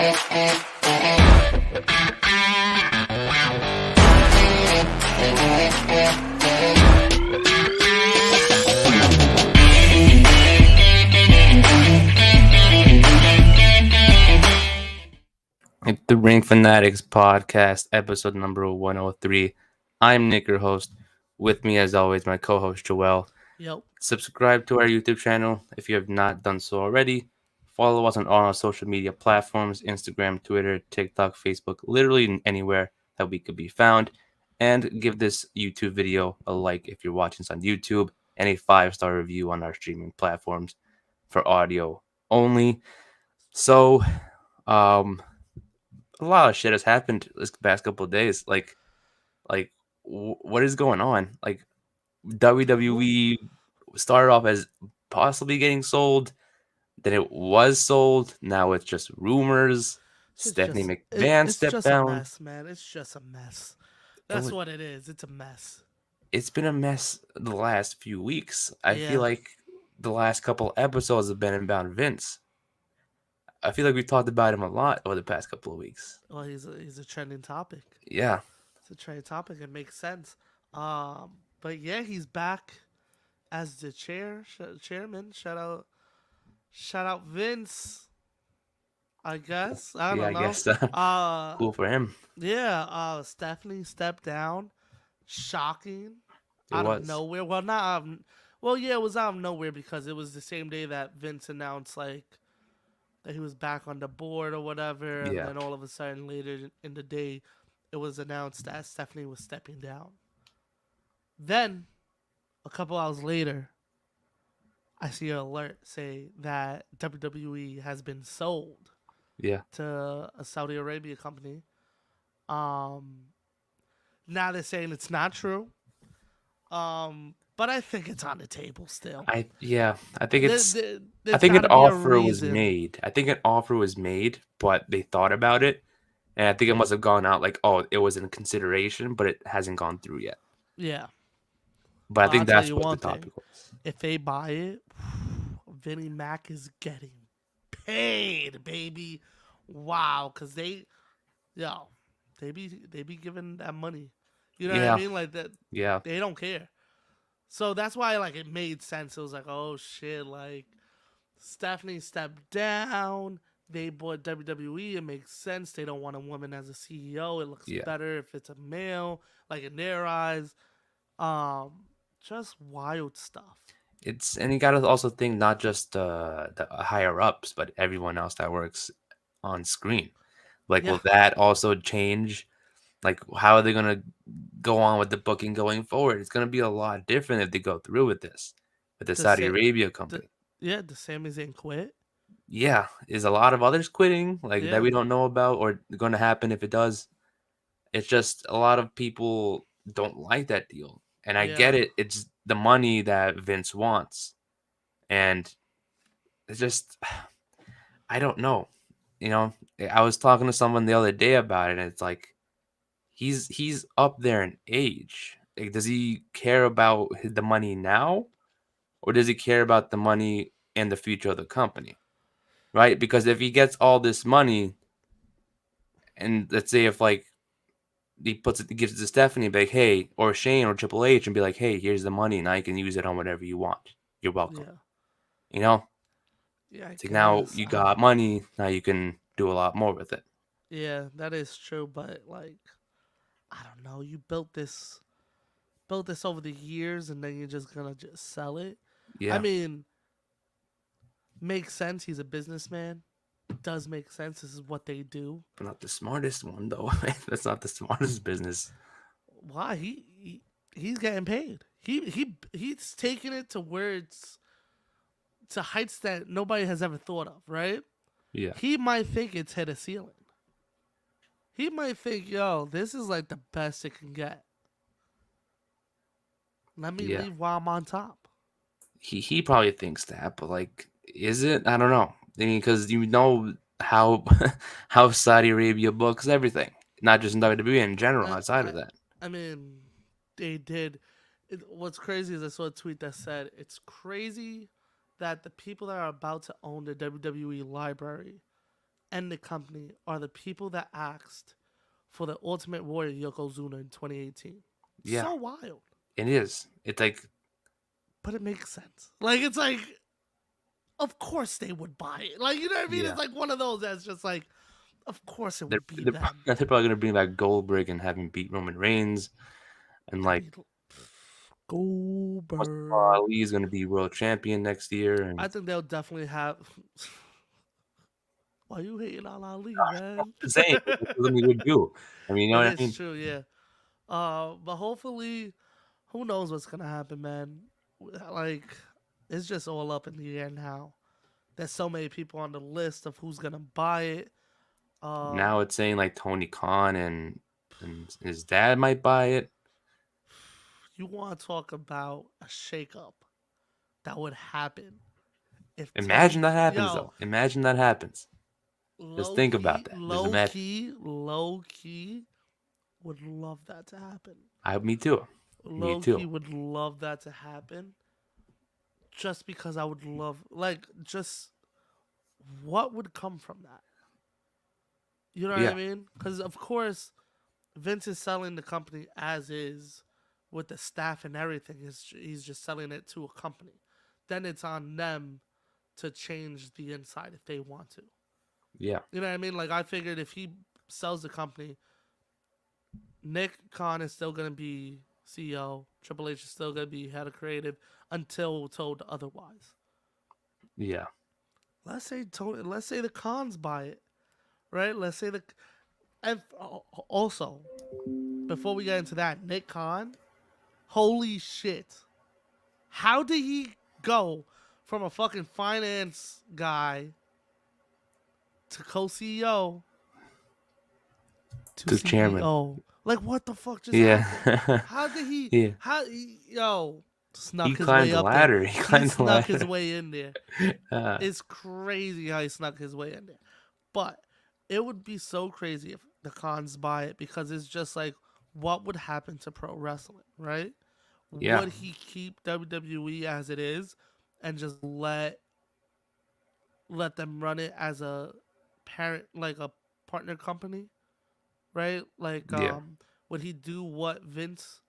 The Ring Fanatics podcast, episode number 103. I'm Nick, your host. With me, as always, my co-host Joel. Yep. Subscribe to our YouTube channel if you have not done so already. Follow us on all our social media platforms: Instagram, Twitter, TikTok, Facebook, literally anywhere that we could be found. And give this YouTube video a like if you're watching this on YouTube, and a 5-star review on our streaming platforms for audio only. So, a lot of shit has happened this past couple of days. What is going on? Like, WWE started off as possibly getting sold, then it was sold. Now it's just rumors. Stephanie McMahon It's stepped just a down. mess, man. It's just a mess. That's what it is. It's a mess. It's been a mess the last few weeks. I Yeah. feel like the last couple episodes have been about Vince. I feel like we talked about him a lot over the past couple of weeks. Well, he's a trending topic. Yeah. It's a trending topic. It makes sense. But yeah, he's back as the chairman. Shout out Vince. I guess I don't know. I guess cool for him. Yeah. Stephanie stepped down. Shocking. It Out was. of nowhere. Well, not out of, well, yeah, it was out of nowhere because it was the same day that Vince announced that he was back on the board or whatever, and Yeah. then all of a sudden later in the day, it was announced that Stephanie was stepping down. Then, a couple hours later, I see an alert say that WWE has been sold Yeah. to a Saudi Arabia company. Now they're saying it's not true. But I think it's on the table still. I think it's There's I think an gotta be a offer was reason. made. I think an offer was made, but they thought about it, and I think it must have gone out like, oh, it was in consideration, but it hasn't gone through yet. Yeah. But I I'll think tell that's you what the one thing. topic was. If they buy it, Vinnie Mac is getting paid, baby. Wow, because they be giving that money. You know what Yeah. I mean? Like that, Yeah. they don't care. So that's why it made sense. It was like, oh shit, Stephanie stepped down. They bought WWE. It makes sense. They don't want a woman as a CEO. It looks better if it's a male, in their eyes. Just wild stuff. And you gotta also think not just the higher ups, but everyone else that works on screen. Will that also change? How are they gonna go on with the booking going forward? It's gonna be a lot different if they go through with this, with the Saudi Arabia company. The Sami Zayn quit. Yeah, is a lot of others quitting that we don't know about or going to happen if it does. It's just a lot of people don't like that deal, and I get it. It's the money that Vince wants, and it's just I don't know. I was talking to someone the other day about it, and it's like he's up there in age. Does he care about the money now, or does he care about the money and the future of the company? Right? Because if he gets all this money, and let's say if he gives it to Stephanie, be like, hey, or Shane or Triple H, and be like, hey, here's the money, now you can use it on whatever you want. You're welcome. Yeah. Yeah. It's now you got money, now you can do a lot more with it. Yeah, that is true, but I don't know. You built this over the years, and then you're just gonna sell it. Yeah. I mean, makes sense. He's a businessman. It does make sense. This is what they do. But not the smartest one, though. That's not the smartest business. Why? He's getting paid. He's taking it to where it's to heights that nobody has ever thought of, right? Yeah. He might think it's hit a ceiling. He might think, yo, this is the best it can get. Let me leave while I'm on top. He probably thinks that, but is it? I don't know. I mean, because how how Saudi Arabia books everything, not just in WWE in general. Outside of that, I mean, they did. What's crazy is I saw a tweet that said it's crazy that the people that are about to own the WWE library end the company are the people that asked for the Ultimate Warrior Yokozuna in 2018. Yeah, So wild. it is. It's like But it makes sense. Like, it's like, of course they would buy it. Like, you know what I mean? yeah, It's like one of those that's just like, of course it they're would be they're, them. they're probably gonna bring back Goldberg and have him beat Roman Reigns, and I like mean, Mustafa Goldberg. Ali is gonna be world champion next year, I and think they'll definitely have. Why you hating on Ali, I'm man? just saying that's something he would do. I mean, you know It what I is mean? true, yeah. But hopefully, who knows what's gonna happen, man? Like, it's just all up in the air now. There's so many people on the list of who's gonna buy it. Now it's saying like Tony Khan and his dad might buy it. You want to talk about a shakeup that would happen if Imagine Tony, that happens yo, though. Imagine that happens. Just low think about key, that. Just low imagine. key, low key, would love that to happen. Me too. Me Low too. key would love that to happen. Just because I would love, like, just what would come from that? You know what I Yeah. mean? Because of course, Vince is selling the company as is, with the staff and everything. He's just selling it to a company. Then it's on them to change the inside if they want to. Yeah. You know what I mean? Like, I figured if he sells the company, Nick Khan is still gonna be CEO. Triple H is still gonna be head of creative until told otherwise. Yeah. Let's say the Khans buy it, right? Let's say the and also before we get into that, Nick Khan, holy shit, how did he go from a fucking finance guy to co-CEO to To chairman. CEO? Like, what the fuck just happened? Yeah. How did he? Yeah. Yo, He snuck his climbed way the up there. ladder. He He climbed the snuck his ladder. way in there. Uh, It's crazy how he snuck his way in there. But it would be so crazy if the Khans buy it, because it's just like, what would happen to pro wrestling, right? yeah. Would he keep WWE as it is and just let them run it as a parent, like a partner company, right? Like, Yeah. would he do what Vince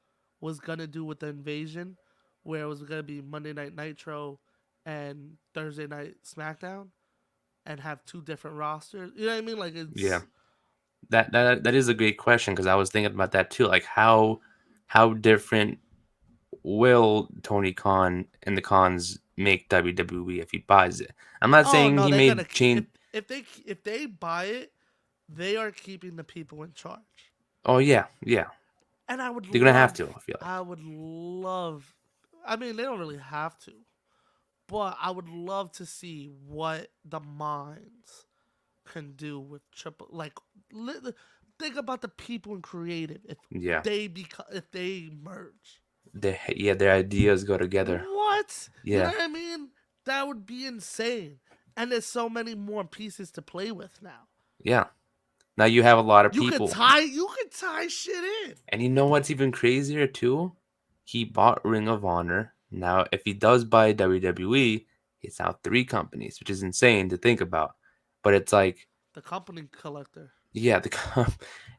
was gonna do with the Invasion, where it was gonna be Monday Night Nitro and Thursday Night SmackDown, and have two different rosters? You know what I mean? Like, Yeah. it's That is a great question because I was thinking about that too. Like how different will Tony Khan and the Khans make WWE if he buys it? I'm not oh saying no, he they're gonna made change. if they buy it, they are keeping the people in charge. Oh yeah, yeah. And They're gonna have to. I feel like. I would love. I mean, they don't really have to, but I would love to see what the minds can do with triple. Like, think about the people in creative Yeah. if they merge. Their ideas go together. What? You know Yeah. what I mean? That would be insane. And there's so many more pieces to play with now. Yeah. Now you have a lot of You could people. tie shit in. And you know what's even crazier too? He bought Ring of Honor. Now, if he does buy WWE, it's now 3 companies, which is insane to think about. But it's like, The company collector. yeah,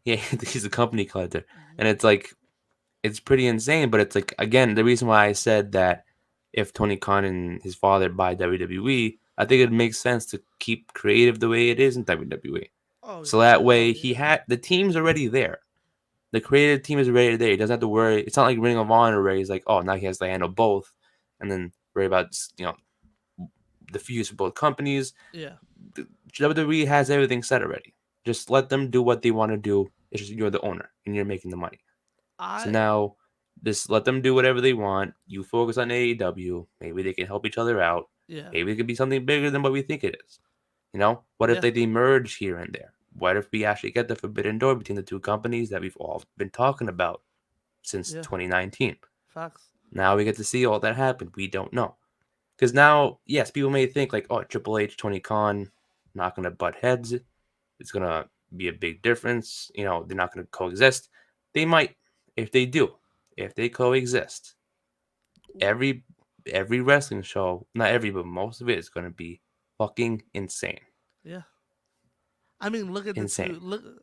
yeah, he's a company collector, and it's like it's pretty insane. But it's like again, the reason why I said that if Tony Khan and his father buy WWE, I think it makes sense to keep creative the way it is in WWE. Oh So yeah. that Oh way, he yeah. had the team's already there. The creative team is already there. He doesn't have to worry. It's not like Ring of Honor where he's like, oh, now he has to handle both, and then worry about the fuse for both companies. Yeah. The WWE has everything set already. Just let them do what they want to do. It's just you're the owner and you're making the money. So I now just let them do whatever they want. You focus on AEW. Maybe they can help each other out. yeah. Maybe it could be something bigger than what we think it is. What if Yeah. they merge here and there? What if we actually get the forbidden door between the 2 companies that we've all been talking about since Yeah. 2019? Facts. Now we get to see all that happen. We don't know. Because now, yes, people may think like, oh, Triple H, Tony Khan, not going to butt heads. It's going to be a big difference. They're not going to coexist. They might. If they do, if they coexist, every wrestling show, not every, but most of it is going to be fucking insane. Yeah. I mean, look at the insane. two.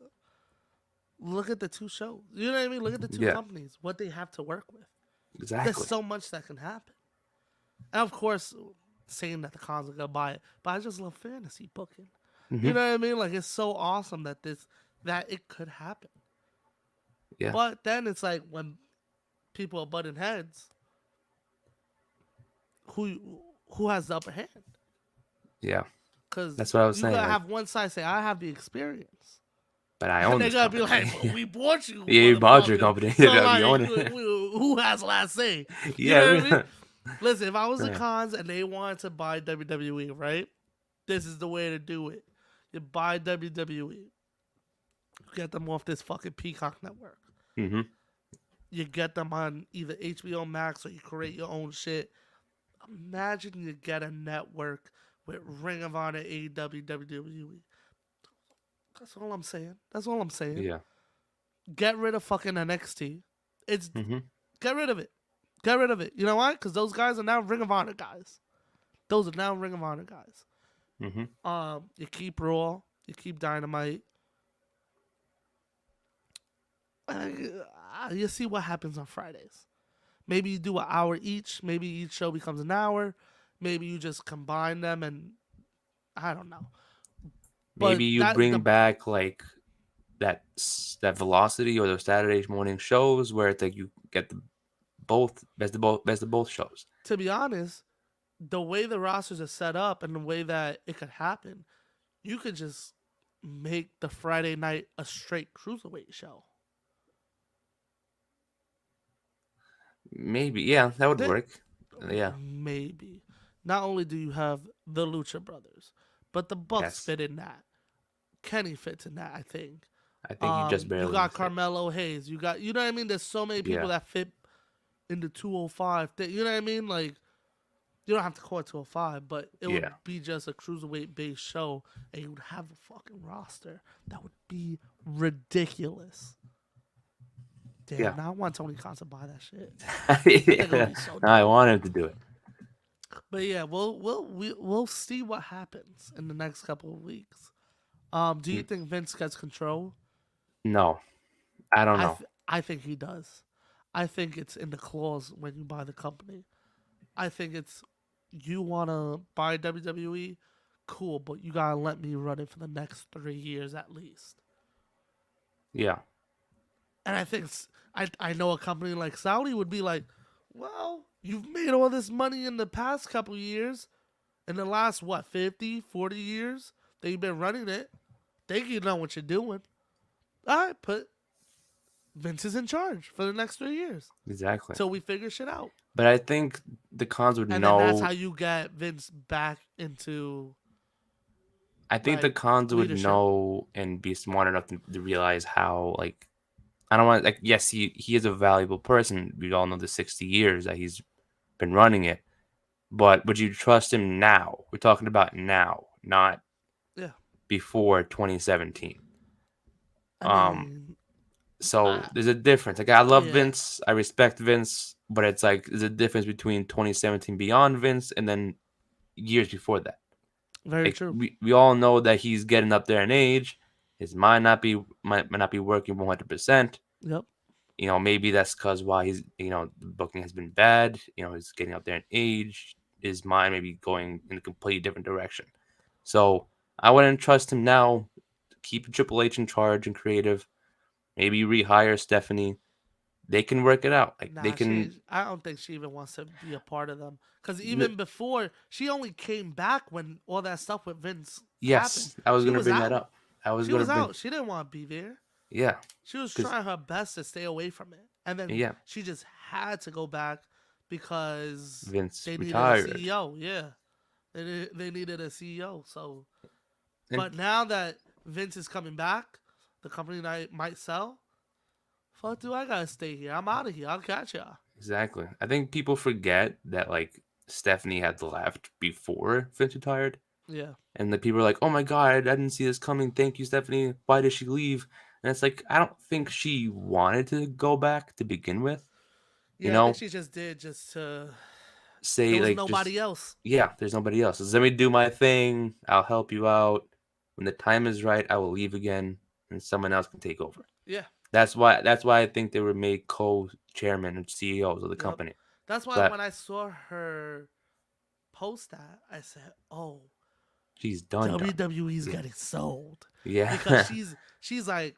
Look at the two shows. You know what I mean? Look at the two Yeah, companies. What they have to work with. There's exactly. so much that can happen. And of course, saying that the cons are gonna buy it, but I just love fantasy booking. You Hmm. know what I mean? Like it's so awesome that it could happen. Yeah, But then it's like when people are butting heads, who has the upper hand? yeah. Because That's what I was you saying. gotta Like, have one side say, "I have the experience," but I and own they this gotta be company. like, "But we bought you, Yeah, you bought your motherfucker." company. So You like, own it. who has last say? You Yeah, know what I mean? really. Listen, if I was the Yeah. cons and they wanted to buy WWE, right? This is the way to do it. You buy WWE, get them off this fucking Peacock network. Hmm. You get them on either HBO Max or you create your own shit. Imagine you get a network with Ring of Honor, AEW, WWE. That's all I'm saying. That's all I'm saying. Yeah. Get rid of fucking NXT. It's Hmm. Get rid of it. Get rid of it. You know why? Because those guys are now Ring of Honor guys. Those are now Ring of Honor guys. Hmm. You keep Raw. You keep Dynamite. You see what happens on Fridays. Maybe you do an hour each. Maybe each show becomes an hour. Maybe you just combine them, and I don't know. Maybe But you that bring the back like that velocity or those Saturday morning shows where it's like you get the both best of both shows. to be honest, the way the rosters are set up and the way that it could happen, you could just make the Friday night a straight cruiserweight show. Maybe, yeah, that would They, work. Yeah. maybe. Not only do you have the Lucha Brothers, but the Bucks Yes. fit in that. Kenny fits in that, I think. I think he just You barely got missed it. Carmelo Hayes. You know what I mean? There's so many people Yeah. that fit in the 205. You know what I mean? Like, you don't have to call it 205, but it would Yeah. be just a cruiserweight based show, and you would have a fucking roster. That would be ridiculous. Damn, Yeah. now I want Tony Khan to buy that shit. That would Yeah. be so No, I dope. want him to do it. But yeah, we'll see what happens in the next couple of weeks. Do you Hmm. think Vince gets control? No, I don't know. I think he does. I think it's in the clause when you buy the company. I think it's you want to buy WWE, cool, but you gotta let me run it for the next 3 years at least. Yeah. And I think I know a company like Saudi would be like, well, you've made all this money in the past couple years, in the last what 50, 40 years that you've been running it. Think you know what you're doing. All right, put Vince is in charge for the next 3 years Exactly. till we figure shit out. But I think the cons would And then that's how know. you get Vince back into I think the like cons would leadership. know and be smart enough to realize how like I don't want like yes he is a valuable person. We all know the 60 years that he's been running it. But would you trust him now? We're talking about now, not Yeah, before 2017. I Um, mean, so I, there's a difference. Like I love yeah, Vince, I respect Vince, but it's like there's a difference between 2017 beyond Vince and then years before that. very Like true. we all know that he's getting up there in age. His mind might not be working 100%. Yep. Maybe that's because why the booking has been bad. He's getting up there in age. His mind may be going in a completely different direction. So I wouldn't trust him now. Keep Triple H in charge and creative. Maybe rehire Stephanie. They can work it out. Like they Nah, can. I don't think she even wants to be a part of them. Cause n- even before, she only came back when all that stuff with Vince happened. Yes, I was She gonna was bring that out. up. I was She gonna was bring. out. She didn't want to be there. Yeah, She was because trying her best to stay away from it, and then yeah, she just had to go back because Vince they needed a retired. CEO. Yeah, they needed a CEO. So, And but now that Vince is coming back, the company that might sell. Fuck, do I gotta stay here? I'm out of here. I'll catch y'all. exactly. I think people forget that like Stephanie had left before Vince retired. Yeah. And the people are like, "Oh my god, I didn't see this coming. Thank you, Stephanie. Why did she leave?" And it's like I don't think she wanted to go back to begin with. You Yeah, I think know, she just did just to. There say was like just nobody else. yeah, there's nobody else. Let me do my thing. I'll help you out. When the time is right, I will leave again, and someone else can take over. Yeah. That's why I think they were made co-chairman and CEOs of the Yep. company. That's So why that when I saw her post that, I said, "Oh, she's done. WWE's Yeah. getting sold," because Yeah. she's like,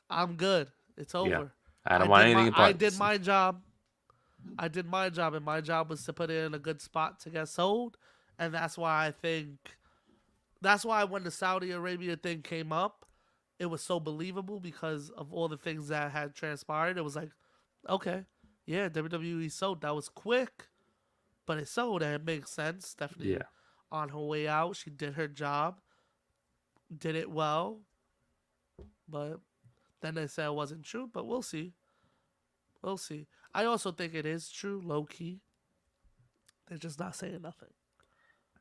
"I'm good. It's Yeah. over. I don't want anything I apart of did this. my job. I did my job, and my job was to put it in a good spot to get sold." And that's why I think that's why when the Saudi Arabia thing came up, it was so believable because of all the things that had transpired. It was like, okay, yeah, WWE sold. That was quick, but it sold and it makes sense. Yeah. Stephanie, on her way out, she did her job, did it well, but then they said it wasn't true. But we'll see. We'll see. I also think it is true, low key. They're just not saying nothing.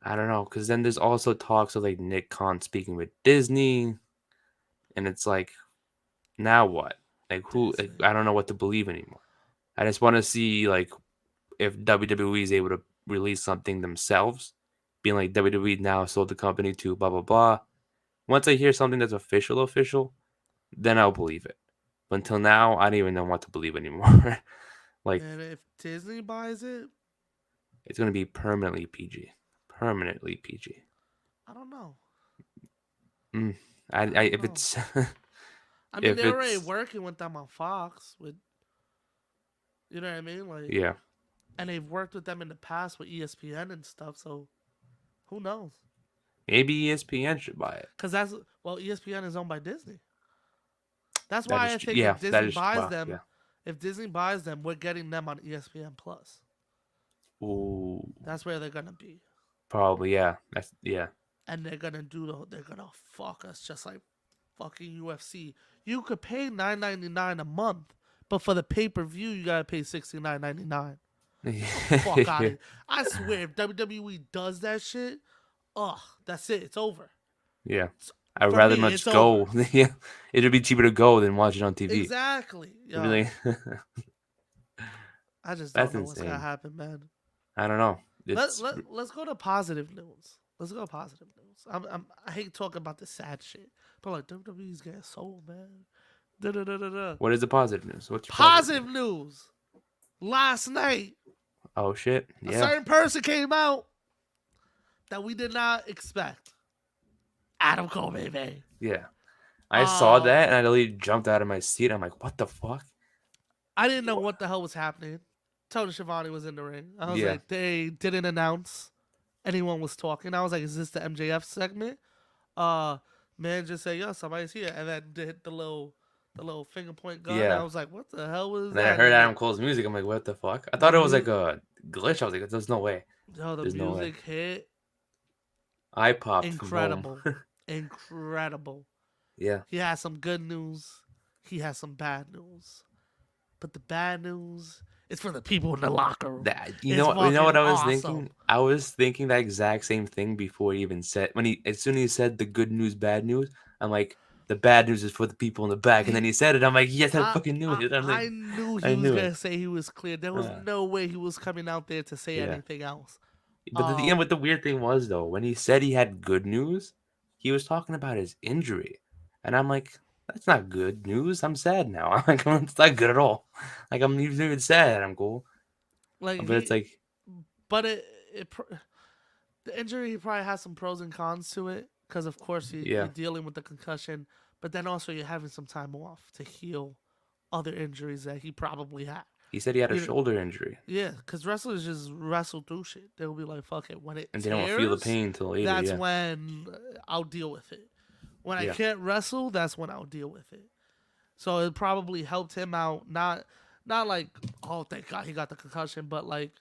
I don't know, because then there's also talks of like Nick Khan speaking with Disney, and it's like, now what? Like who? Like, Disney. I don't know what to believe anymore. I just want to see like if WWE is able to release something themselves, being like WWE now sold the company to blah blah blah. Once I hear something that's official, then I'll believe it. But until now, I don't even know what to believe anymore. Like And if Disney buys it, it's gonna be permanently PG, permanently PG. I don't know. Mm. I don't If know. it's I mean, if they're already it's working with them on Fox. With you know what I mean, like, yeah, and they've worked with them in the past with ESPN and stuff. So who knows? maybe ESPN should buy it. Because that's ESPN is owned by Disney. That's That why is I true. think Yeah, if that Disney is buys wow. Yeah. them, we're getting them on ESPN Plus. Ooh, That's where they're gonna be, probably yeah. That's yeah. and they're gonna fuck us just like fucking UFC. You could pay $9.99 a month, but for the pay per view, you gotta pay $69.99. Fuck out of here! I swear, if WWE does that shit, ugh, that's it. It's over. Yeah. It's, I'd for rather me, it's much over. go. Yeah. It'd be cheaper to go than watch it on TV. Exactly, It'd be yo. like I just don't that's know what's gonna insane. happen, man. I don't know. Let, It's let, let's go to positive news. Let's go to positive news. I hate talking about the sad shit, but like WWE's getting sold, man. Da da da da da. what is the positive news? What's your positive Positive news? news. Last night, Oh shit. a Yeah. certain person came out that we did not expect. Adam Cole, baby. Yeah. I saw Um, that and I literally jumped out of my seat. I'm like, what the fuck? I didn't know what the hell was happening. Tony Schiavone was in the ring. I was Yeah. like, they didn't announce anyone was talking. I was like, is this the MJF segment? Uh, Man just said, yo, somebody's here, and then hit the little finger point gun. I Yeah. was like, what the hell was And then I that? heard And Adam Cole's music. I'm like, what the fuck? I the thought it was mu- like a glitch. I was like, there's no way. the There's no way. music hit I popped from home. incredible, incredible. Yeah. He has some good news. He has some bad news. But the bad news is for the people in the locker room. That It's you know fucking what I was awesome. thinking? I was thinking that exact same thing before he even said when he as soon as he said the good news, bad news, I'm like, the bad news is for the people in the back. And then he said it, I'm like, yes, I fucking knew it. I'm like, I knew he I was knew it. gonna say he was clear. There was Uh, no way he was coming out there to say yeah. anything else. But at the end, what the weird thing was though, when he said he had good news, he was talking about his injury, and I'm like, that's not good news. I'm sad now. I'm like, it's not good at all. Like I'm even sad. I'm cool, like but it's he, like, but the injury he probably has some pros and cons to it because of course yeah. you're dealing with the concussion, but then also you're having some time off to heal other injuries that he probably had. He said he had a You know, shoulder injury, yeah, because wrestlers just wrestle through shit. They'll be like, "Fuck it." When it and they don't feel the tears, pain until later. that's Yeah, when I'll deal with it. When I yeah. can't wrestle, that's when I'll deal with it. So it probably helped him out. Not like, oh, thank God he got the concussion, but like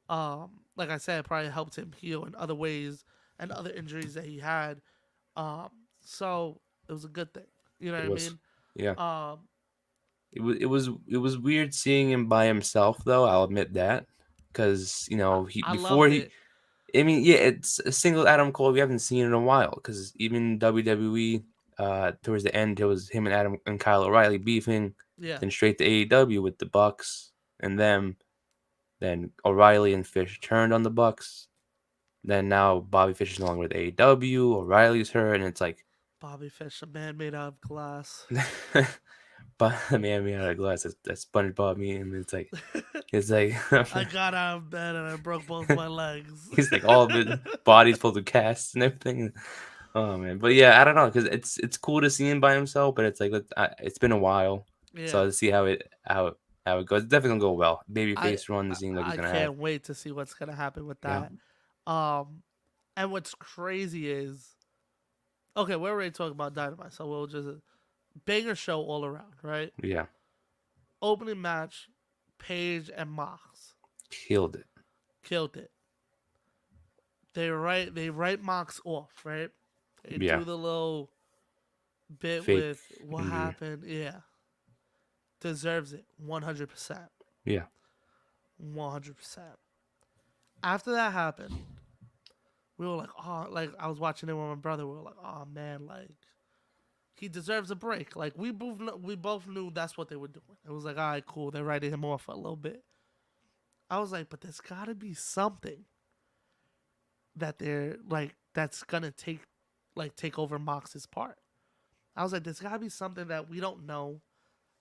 I said, it probably helped him heal in other ways and other injuries that he had. Um, so it was a good thing. You know It what I was. mean? Yeah, Um, it was weird seeing him by himself though. I'll admit that, because he I before loved he. it. I mean, yeah, it's a single Adam Cole we haven't seen in a while. Because even WWE, towards the end, it was him and Adam and Kyle O'Reilly beefing. Yeah. Then straight to AEW with the Bucks and them. Then O'Reilly and Fish turned on the Bucks. Then now Bobby Fish is no longer with AEW. O'Reilly's hurt, and it's like, Bobby Fish, a man made out of glass. but man, me out of glass. That's SpongeBob meme. It's like I got out of bed and I broke both my legs. he's like all of his body's full of casts and everything. Oh man, but yeah, I don't know because it's cool to see him by himself, but it's like it's been a while, so Yeah. to see how it goes. It's definitely gonna go well. I Babyface run seems like he's I gonna have. can't wait to see what's gonna happen with Yeah, that. And what's crazy is, okay, we're already talking about Dynamite, so we'll just banger show all around, right? yeah, Opening match, Paige and Mox killed it. killed it. They write Mox off, right? They Yeah, do the little bit fake with what injury. happened. Yeah, deserves it 100%. Yeah, 100%. After that happened, we were like, oh, like I was watching it with my brother. We were like, oh man, like he deserves a break. Like we both knew that's what they were doing. It was like, all right, cool. They're writing him off for a little bit. I was like, but there's got to be something that they're like that's gonna take over Mox's part. I was like, there's got to be something that we don't know,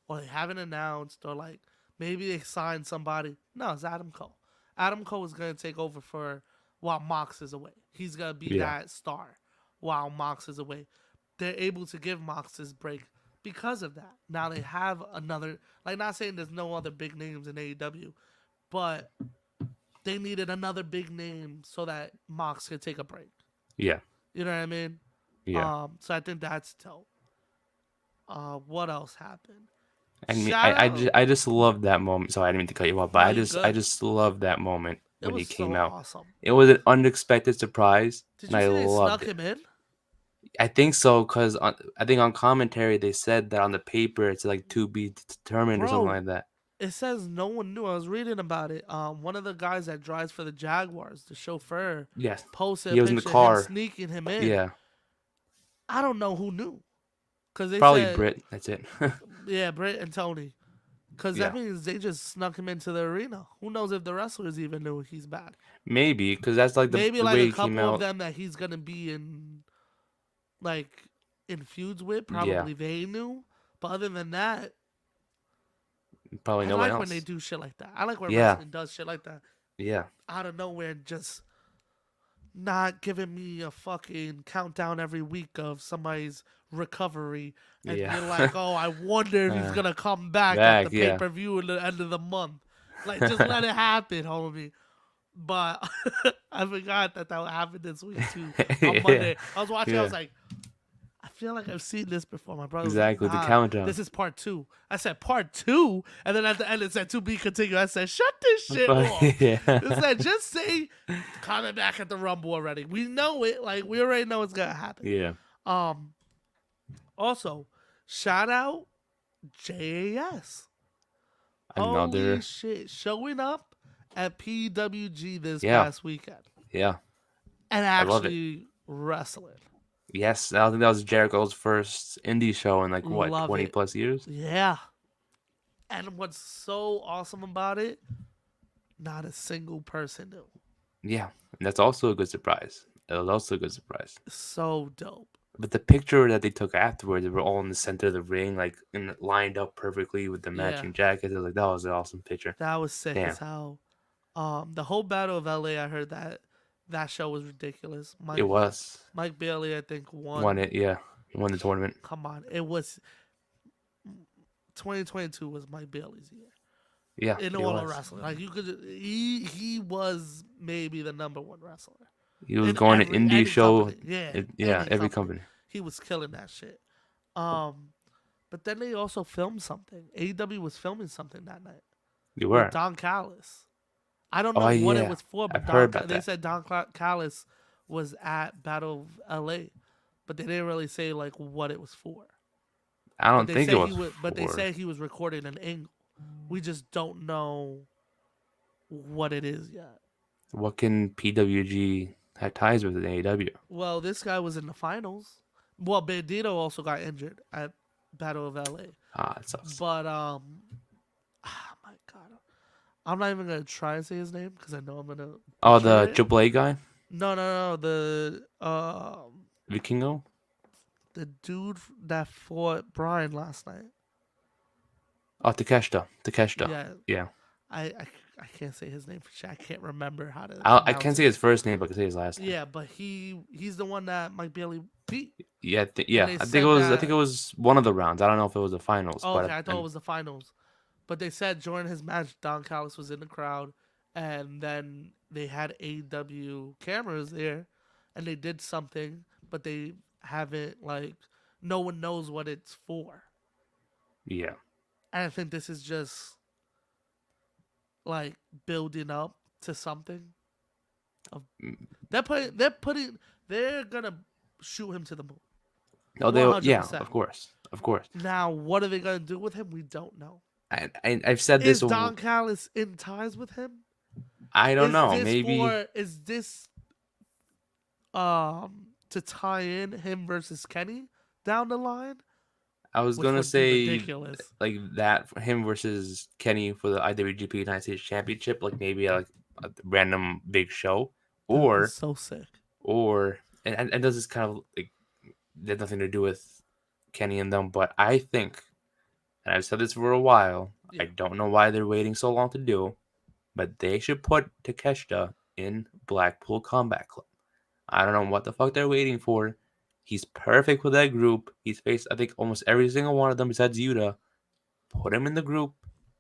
or they haven't announced, or like maybe they signed somebody. No, it's Adam Cole. Adam Cole is gonna take over for while Mox is away. He's gonna be yeah, that star while Mox is away. They're able to give Mox his break because of that. Now they have another, like, not saying there's no other big names in AEW, but they needed another big name so that Mox could take a break. yeah, You know what I mean? yeah. So I think that's dope. What else happened? I mean, Shout out. I just love that moment. So I didn't mean to cut you off, but No, you I good. just love that moment It when he was came so out. awesome. It was an unexpected surprise, Did and you I see they loved snuck it. him in? I think so because I think on commentary they said that on the paper it's like to be determined or something Bro, like that. it says no one knew. I was reading about it. One of the guys that drives for the Jaguars, the chauffeur, Yes, posted a he was in the picture of him car. sneaking him in. Yeah, I don't know who knew. Because they probably said, Brit. That's it. yeah, Britt and Tony. Because that Yeah, means they just snuck him into the arena. Who knows if the wrestlers even knew he's back? maybe because that's like Maybe the like way a he came couple of out. them that he's going to be like, in feuds with. Yeah, Probably they knew. But other than that, probably I no one like when they else. do shit like that. I like when Yeah, wrestling does shit like that yeah, out of nowhere, just not giving me a fucking countdown every week of somebody's recovery and yeah. being like, oh, I wonder if he's uh, gonna come back at the back. pay Yeah, per view at the end of the month. Like, just let it happen, homie. But I forgot that happened this week too. On yeah, Monday, I was watching. I yeah. was like, I feel like I've seen this before. My brother was like, Exactly the nah, countdown. this is part two. I said, part two? And then at the end it said to be continued. I said, shut this shit off. It Yeah, said, just say coming back at the Rumble already. We know it. Like, we already know it's gonna happen. yeah. Um also, shout out JAS. Holy Another. shit. Showing up at PWG this Yeah, past weekend yeah. and I love it. actually wrestling. Yes, I think that was Jericho's first indie show in like what Love 20 it. plus years. Yeah. And what's so awesome about it, not a single person knew. Yeah, and that's also a good surprise. It was also a good surprise. So dope. But the picture that they took afterwards, they were all in the center of the ring, like lined up perfectly with the Yeah. matching jackets. I was like, that was an awesome picture. That was sick Damn, as hell. The whole Battle of LA, I heard that show was ridiculous. it was. Mike Bailey, I think, Won won. it, yeah. Won the tournament. Come on, it was 2022 was Mike Bailey's year Yeah, in it all of was. wrestling. Like, he was maybe the number one wrestler He was in going to indie any show. company. Yeah, Yeah, any every company. company. He was killing that shit. But then they also filmed something. AEW was filming something that night You with were. Don Callis. I don't Oh know what it yeah, was for, but I've heard about They that. said Don Callis was at Battle of LA, but they didn't really say like what it was for. I But don't they think it say was they for. say he was recording an angle. We just don't know what it is yet. What can PWG have ties with in AEW? Well, this guy was in the finals. Well, Bandito also got injured at Battle of LA. Ah, it sucks. But oh my god, I'm not even gonna try and say his name because I know I'm gonna Oh, butcher the it. Triple A guy. No, no, no. Vikingo? The dude that fought Brian last night. Oh, Takeshita. Takeshita. Yeah, Yeah. I, I, I can't say his name for sure. I can't remember how to I pronounce can't say it. his first name, but I can say his last name. Yeah, but he's the one that Mike Bailey beat, Yeah, and yeah. they I think it said was. I think that. it was one of the rounds. I don't know if it was the finals, Oh, okay, but I thought it and was the finals. But they said during his match, Don Callis was in the crowd, and then they had AW cameras there, and they did something, but they haven't like no one knows what it's for. yeah. And I think this is just like building up to something. Of Mm. they're gonna shoot him to the moon, Oh, they. 100%. Yeah, of course, of course. Now, what are they gonna do with him? We don't know. I've said this. Is Don Callis in ties with him? I don't Is know. this Maybe for? Is this to tie in him versus Kenny down the line, I was which gonna would be say ridiculous. like that for him versus Kenny for the IWGP United States Championship, like maybe like a random big show, That would be or so sick. and does this kind of like there's nothing to do with Kenny and them, but I think, and I've said this for a while, I Yeah. don't know why they're waiting so long to do, but they should put Takeshita in Blackpool Combat Club. I don't know what the fuck they're waiting for. He's perfect with that group. He's faced, I think, almost every single one of them besides Yuta. Put him in the group.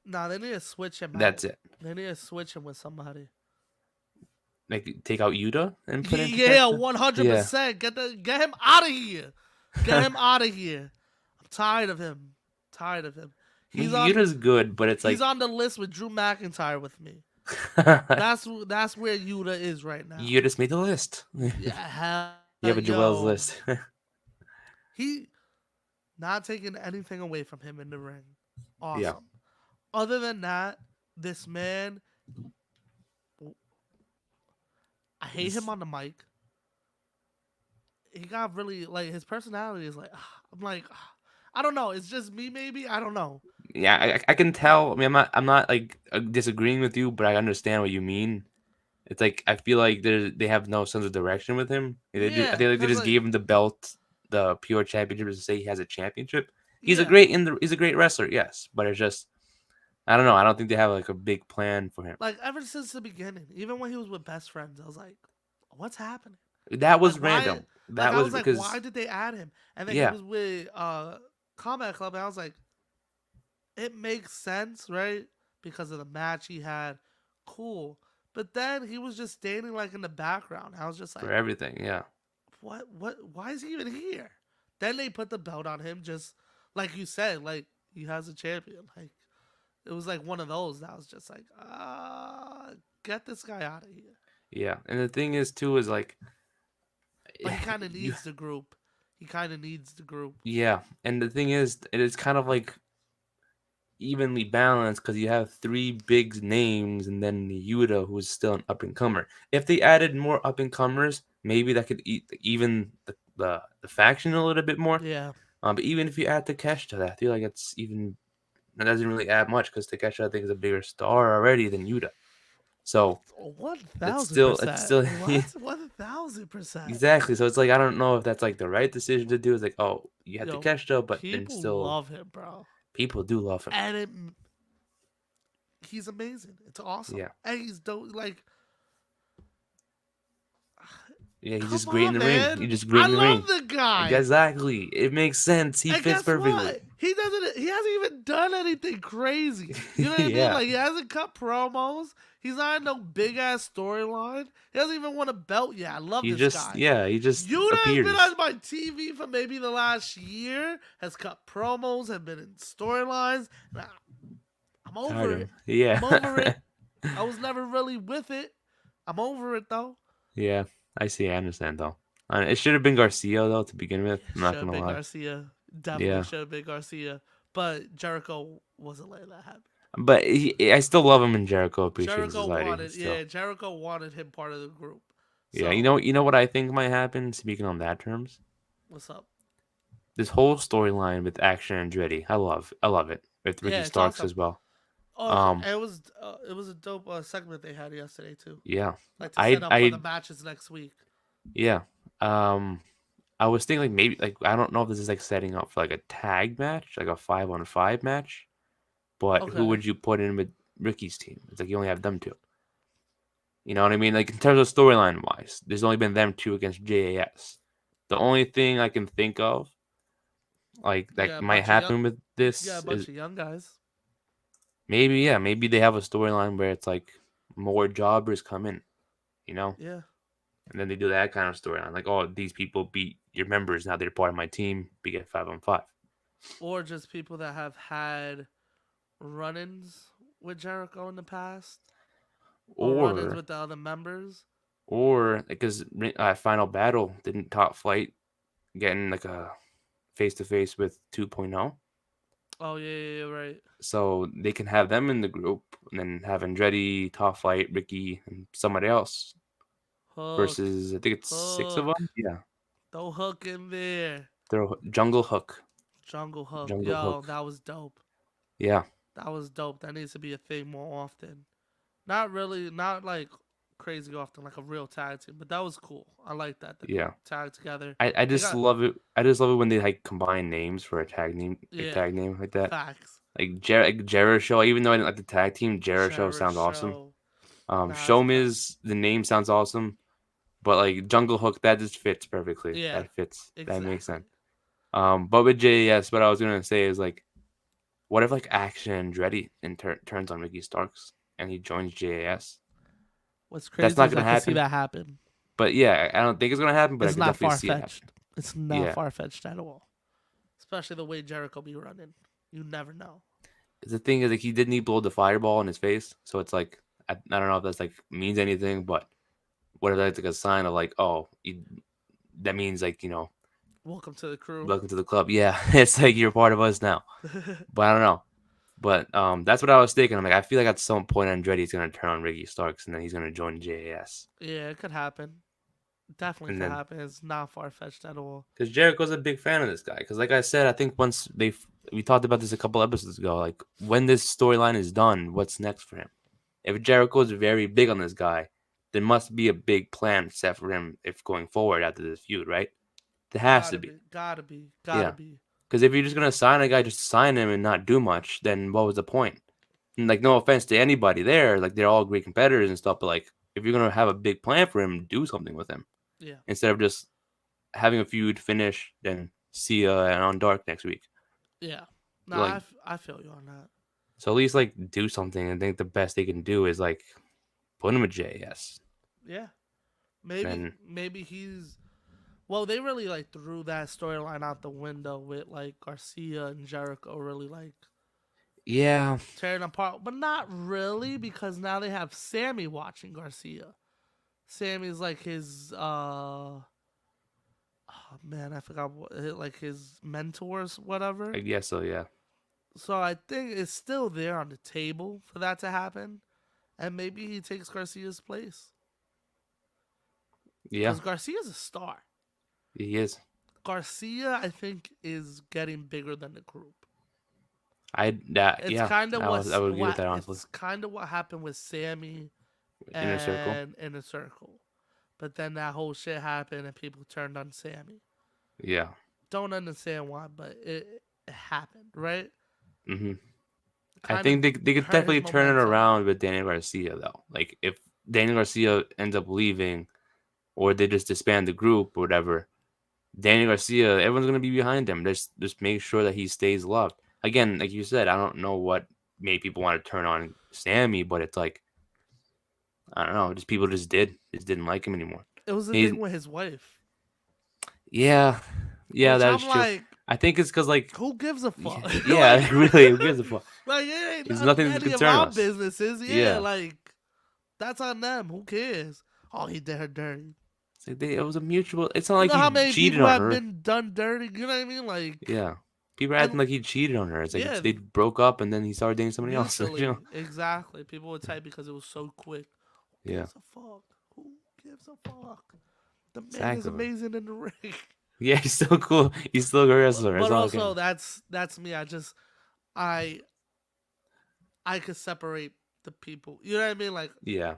Nah, they need to switch him That's out. it. They need to switch him with somebody. Like take out Yuta and put in Yeah, Takeshita. one hundred Yeah, percent. Get him out of here. Get him out of here. I'm tired of him. Tired of him. I mean, He's on. Yuta's good, but it's He's like on the list with Drew McIntyre with me. That's where Yuta is right now. you just made the list. Yeah, hell, You have a Joel's yo, list. he not taking anything away from him in the ring. Yeah, Awesome. Other than that, this man, I hate him on the mic. He got really like his personality is like I'm like I don't know. It's just me, maybe I don't know. yeah, I can tell. I mean, I'm not like disagreeing with you, but I understand what you mean. It's like I feel like they have no sense of direction with him. I Yeah, feel like they cause just like gave him the belt, the pure championship, to say he has a championship. yeah, He's a great wrestler, yes, but it's just I don't know. I don't think they have like a big plan for him. like ever since the beginning, even when he was with best friends, I was like, what's happening? That Like was why? random. Like That I was was like, why because did they add him? And then he yeah, was with Combat Club, and I was like, it makes sense, right? Because of the match he had, cool. But then he was just standing like in the background. I was just for like, everything. Yeah, what? Why is he even here? Then they put the belt on him, just like you said, like he has a champion. Like it was like one of those that was just like, get this guy out of here. yeah. And the thing is too is like But he kind of you needs the group. He kind of needs the group. yeah. And the thing is, it is kind of like evenly balanced because you have three big names and then Yuta, who's still an up and comer. If they added more up and comers, maybe that could even the faction a little bit more. Yeah, But even if you add Takeshita, I feel like it's even that doesn't really add much because Takeshita I think is a bigger star already than Yuta. So one it's thousand still it's percent. still What? 1,000%. exactly. So it's like I don't know if that's like the right decision to do. It's like oh you have Yo, Takeshita, but then people still love him, bro. people do love him. And he's amazing. It's awesome. Yeah. And he's dope. Like, Yeah, he's come just great in on, the ring. man. He's just great I in the love ring. the guy. Exactly. It makes sense. He And fits guess perfectly. what? He doesn't. He hasn't even done anything crazy. You know what I mean? Yeah. Like he hasn't cut promos. He's not in no big ass storyline. He hasn't even won a belt yet. I love He this just guy. yeah, he just Yuta has been appears. on my TV for maybe the last year. Has cut promos. Have been in storylines. I'm over Tired of it. him. Yeah. I'm over it. I was never really with it. I'm over it though. Yeah. I see. I understand though. It should have been Garcia though to begin with. I'm Should not have gonna been lie. Garcia. Definitely Yeah. should have been Garcia. But Jericho wasn't letting that happen. But I still love him in Jericho Appreciation Jericho Society. wanted, Still. yeah, Jericho wanted him part of the group. Yeah. So You know what I think might happen. Speaking on that terms, what's up? this whole storyline with Action and Andretti, I love it with Ricky Yeah, it's Starks awesome. as well. Oh, it was a dope segment they had yesterday too. Yeah. Like to set I up for the I matches next week. yeah. Um I was thinking like maybe like I don't know if this is like setting up for like a tag match, like a 5-on-5 match, but who Okay. would you put in with Ricky's team? It's like you only have them two. You know what I mean? Like in terms of storyline wise, there's only been them two against JAS. The only thing I can think of like You that got a might bunch of young. happen with You got a this is bunch of young guys. maybe yeah, maybe they have a storyline where it's like more jobbers come in, you know? Yeah. And then they do that kind of storyline, like, oh, these people beat your members, now they're part of my team. We get 5-on-5, Or just people that have had run-ins with Jericho in the past, or run-ins or with the other members. because Final Battle didn't Top Flight getting like a face to face with 2.0, Oh yeah, right. so they can have them in the group and then have Andretti, Top Flight, Ricky, and somebody else Hook, versus I think it's 6 of Hook. them. Yeah, Throw Hook in there. throw Jungle Hook, Jungle Hook. Jungle Yo, Hook. that was dope. Yeah, That was dope. That needs to be a thing more often. Not really, not like crazy often, like a real tag team, but that was cool. I like that they yeah. tag together. I They just got love it. I just love it when they like combine names for a yeah, tag name like that. facts. Like Jericho, even though I didn't like the tag team, Jericho sounds awesome. Jericho. Nah, that's Show a fact. Miz, the name sounds awesome, but like Jungle Hook, that just fits perfectly. Yeah, That fits. That makes exactly. sense. But with JAS, what I was gonna say is like, what if like Action Andretti turns on Ricky Starks and he joins JAS? What's That's crazy not is I gonna could see happen. that happen. But yeah, I don't think it's gonna happen, but I It's could not definitely far see it happen. fetched. It's not Yeah. far fetched at all. Especially the way Jericho be running. You never know. The thing is, like, he didn't blow the fireball in his face, so it's like I don't know if that's like means anything, but what if that's like a sign of like, oh, that means like Welcome to the crew. welcome to the club. Yeah, it's like you're part of us now. But I don't know. But that's what I was thinking. I'm like, I feel like at some point Andretti's gonna turn on Ricky Starks, and then he's gonna join JAS, Yeah, it could happen. Definitely and could then happen. It's not far fetched at all. because Jericho's a big fan of this guy. Because like I said, I think once we talked about this a couple episodes ago. Like when this storyline is done, what's next for him? If Jericho's very big on this guy, there must be a big plan set for him if going forward after this feud, right? There has to Gotta be. be. Gotta be. Gotta Yeah. be. Because if you're just gonna sign a guy, just sign him and not do much, then what was the point? And like, no offense to anybody there, like they're all great competitors and stuff, but like, if you're gonna have a big plan for him, do something with him Yeah. instead of just having a feud finish, then see ya on Dark next week. Yeah. No, Like, I feel you on that. so at least like do something. I think the best they can do is like put him with JS. Yeah. Maybe And maybe he's well, they really like threw that storyline out the window with like Garcia and Jericho really like yeah, tearing apart, but not really because now they have Sammy watching Garcia. Sammy's like his oh man, I forgot what like his mentors, I whatever. guess so. Yeah, So I think it's still there on the table for that to happen, and maybe he takes Garcia's place yeah, because Garcia's a star. he is. Garcia, I think, is getting bigger than the group. It's Yeah, kind of I would agree with what that honestly. it's kind of what happened with Sammy Inner Circle. and Inner Circle, but then that whole shit happened and people turned on Sammy. Yeah. Don't understand why, but it happened, right? hmm I Kind of think they could hurt his definitely turn it momentum. around with Daniel Garcia though. Like if Daniel Garcia ends up leaving, or they just disband the group or whatever, Daniel Garcia, everyone's gonna be behind him. Just make sure that he stays loved. Again, like you said, I don't know what made people want to turn on Sammy, but it's like I don't know, just people just didn't like him anymore. It was the He's thing with his wife, yeah, yeah, which that I'm is true. like, I think it's because like who gives a fuck? yeah, Like, really, who gives a fuck? like it ain't It's none of nothing to any of concern our us. businesses. Yeah, Yeah. like that's on them. Who cares? Oh, he did her dirty. It's like it was a mutual. It's not You like know he how many cheated people on have her. been done dirty? You know what I mean? Like, Yeah, people are acting and like he cheated on her. It's like yeah, they broke up and then he started dating somebody else. mutually, exactly. People would type because it was so quick. Who Yeah, gives a fuck? Who gives a fuck? The man is exactly. amazing in the ring. Yeah, he's still cool. He's still a wrestler. That's But all I also, can. that's me. I I could separate the people. You know what I mean? Like Yeah.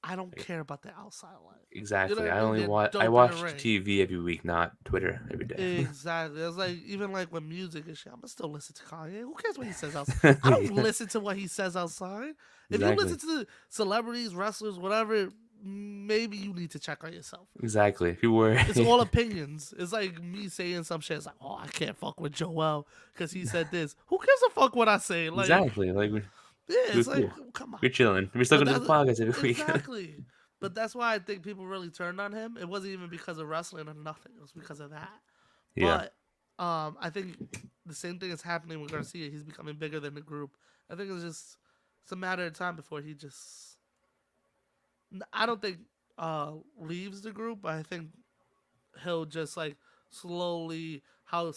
I don't care about the outside life. You know Exactly. what I mean? They're I dope in the watch ring. TV every week, not Twitter every day. Exactly. It's like even like with music and shit, I'm gonna still listen to Kanye. Who cares what he says outside? I don't Yeah. listen to what he says outside. If you Exactly. listen to celebrities, wrestlers, whatever, maybe you need to check on yourself. Exactly. If you were It's all opinions. It's like me saying some shit. It's like, oh, I can't fuck with Joel because he said this. Who gives a fuck what I say? Like, exactly like yeah, we're it's like, cool. come on. We're chilling. We're still But gonna do the that's podcast every week. exactly. But that's why I think people really turned on him. It wasn't even because of wrestling or nothing. It was because of that. Yeah. But I think the same thing is happening with Garcia. He's becoming bigger than the group. I think it's a matter of time before he just. I don't think leaves the group. But I think he'll just like slowly how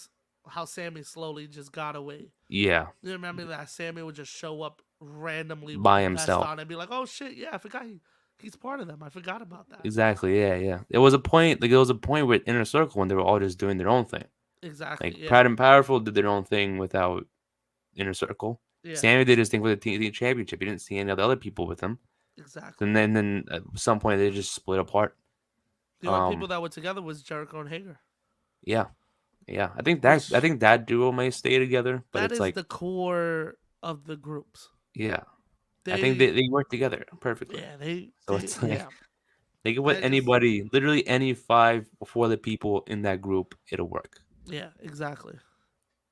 Sammy slowly just got away. Yeah. You remember that Sammy would just show up randomly with By the vest himself. on and be like, "Oh shit, yeah, I forgot he's part of them. I forgot about that." Exactly. Yeah. Yeah. There was a point. Like there was a point with Inner Circle when they were all just doing their own thing. Exactly. Like Yeah. Proud and Powerful did their own thing without Inner Circle. Yeah. Sammy did his thing with the TNT Championship. He didn't see any of the other people with him. Exactly. And then at some point they just split apart. The only people that were together was Jericho and Hager. Yeah. Yeah. Which I think that duo may stay together, but that it's is like the core of the groups. yeah. I think They they work together perfectly. yeah, So it's like yeah. they can put I just anybody, literally any 5 or 4 other people in that group, it'll work. yeah, exactly.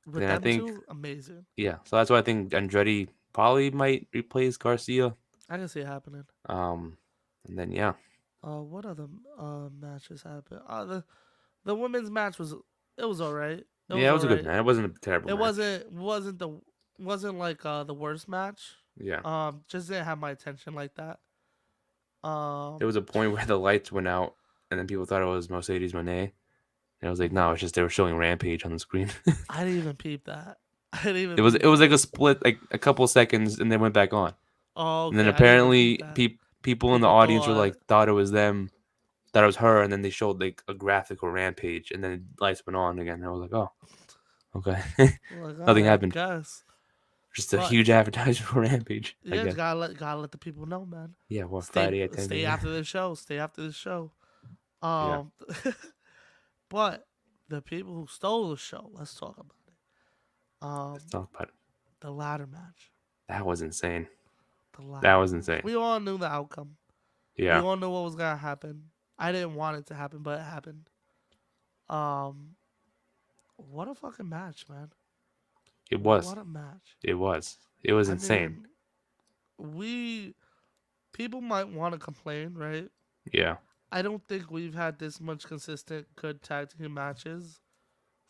With And I them think two, amazing. yeah, so that's why I think Andretti probably might replace Garcia. I can see it happening. Um, and then yeah, What other matches happened? The women's match was it was alright. It yeah, was it was a good alright. match. It wasn't a terrible It match. wasn't like the worst match. Yeah, Just didn't have my attention like that. there Um, was a point where the lights went out, and then people thought it was Mercedes Moné. And I was like, no, it's just they were showing Rampage on the screen. I didn't even peep that. I didn't even peep It was that. like a split, like a couple seconds, and then went back on. Oh, And then okay. I didn't even peep apparently that. people in the People audience were thought, like thought it was them, thought it was her, and then they showed like a graphic or Rampage, and then lights went on again. And I was like, oh, okay, like, all nothing right, I happened. guess. Just a But huge advertisement for Rampage, I yeah, just guess. gotta let the people know, man. Yeah, what Stay Friday at 10 stay p.m. after the show. Stay after the show. Yeah, Um, but the people who stole the show, let's talk about it. let's talk about it. The ladder match. That was insane. The ladder That was match. insane. We all knew the outcome. We Yeah, all knew what was gonna happen. I didn't want it to happen, but it happened. Um, what a fucking match, man. it was. What a match. It was. It was I insane. mean, we people might want to complain, right? Yeah, I don't think we've had this much consistent good tag team matches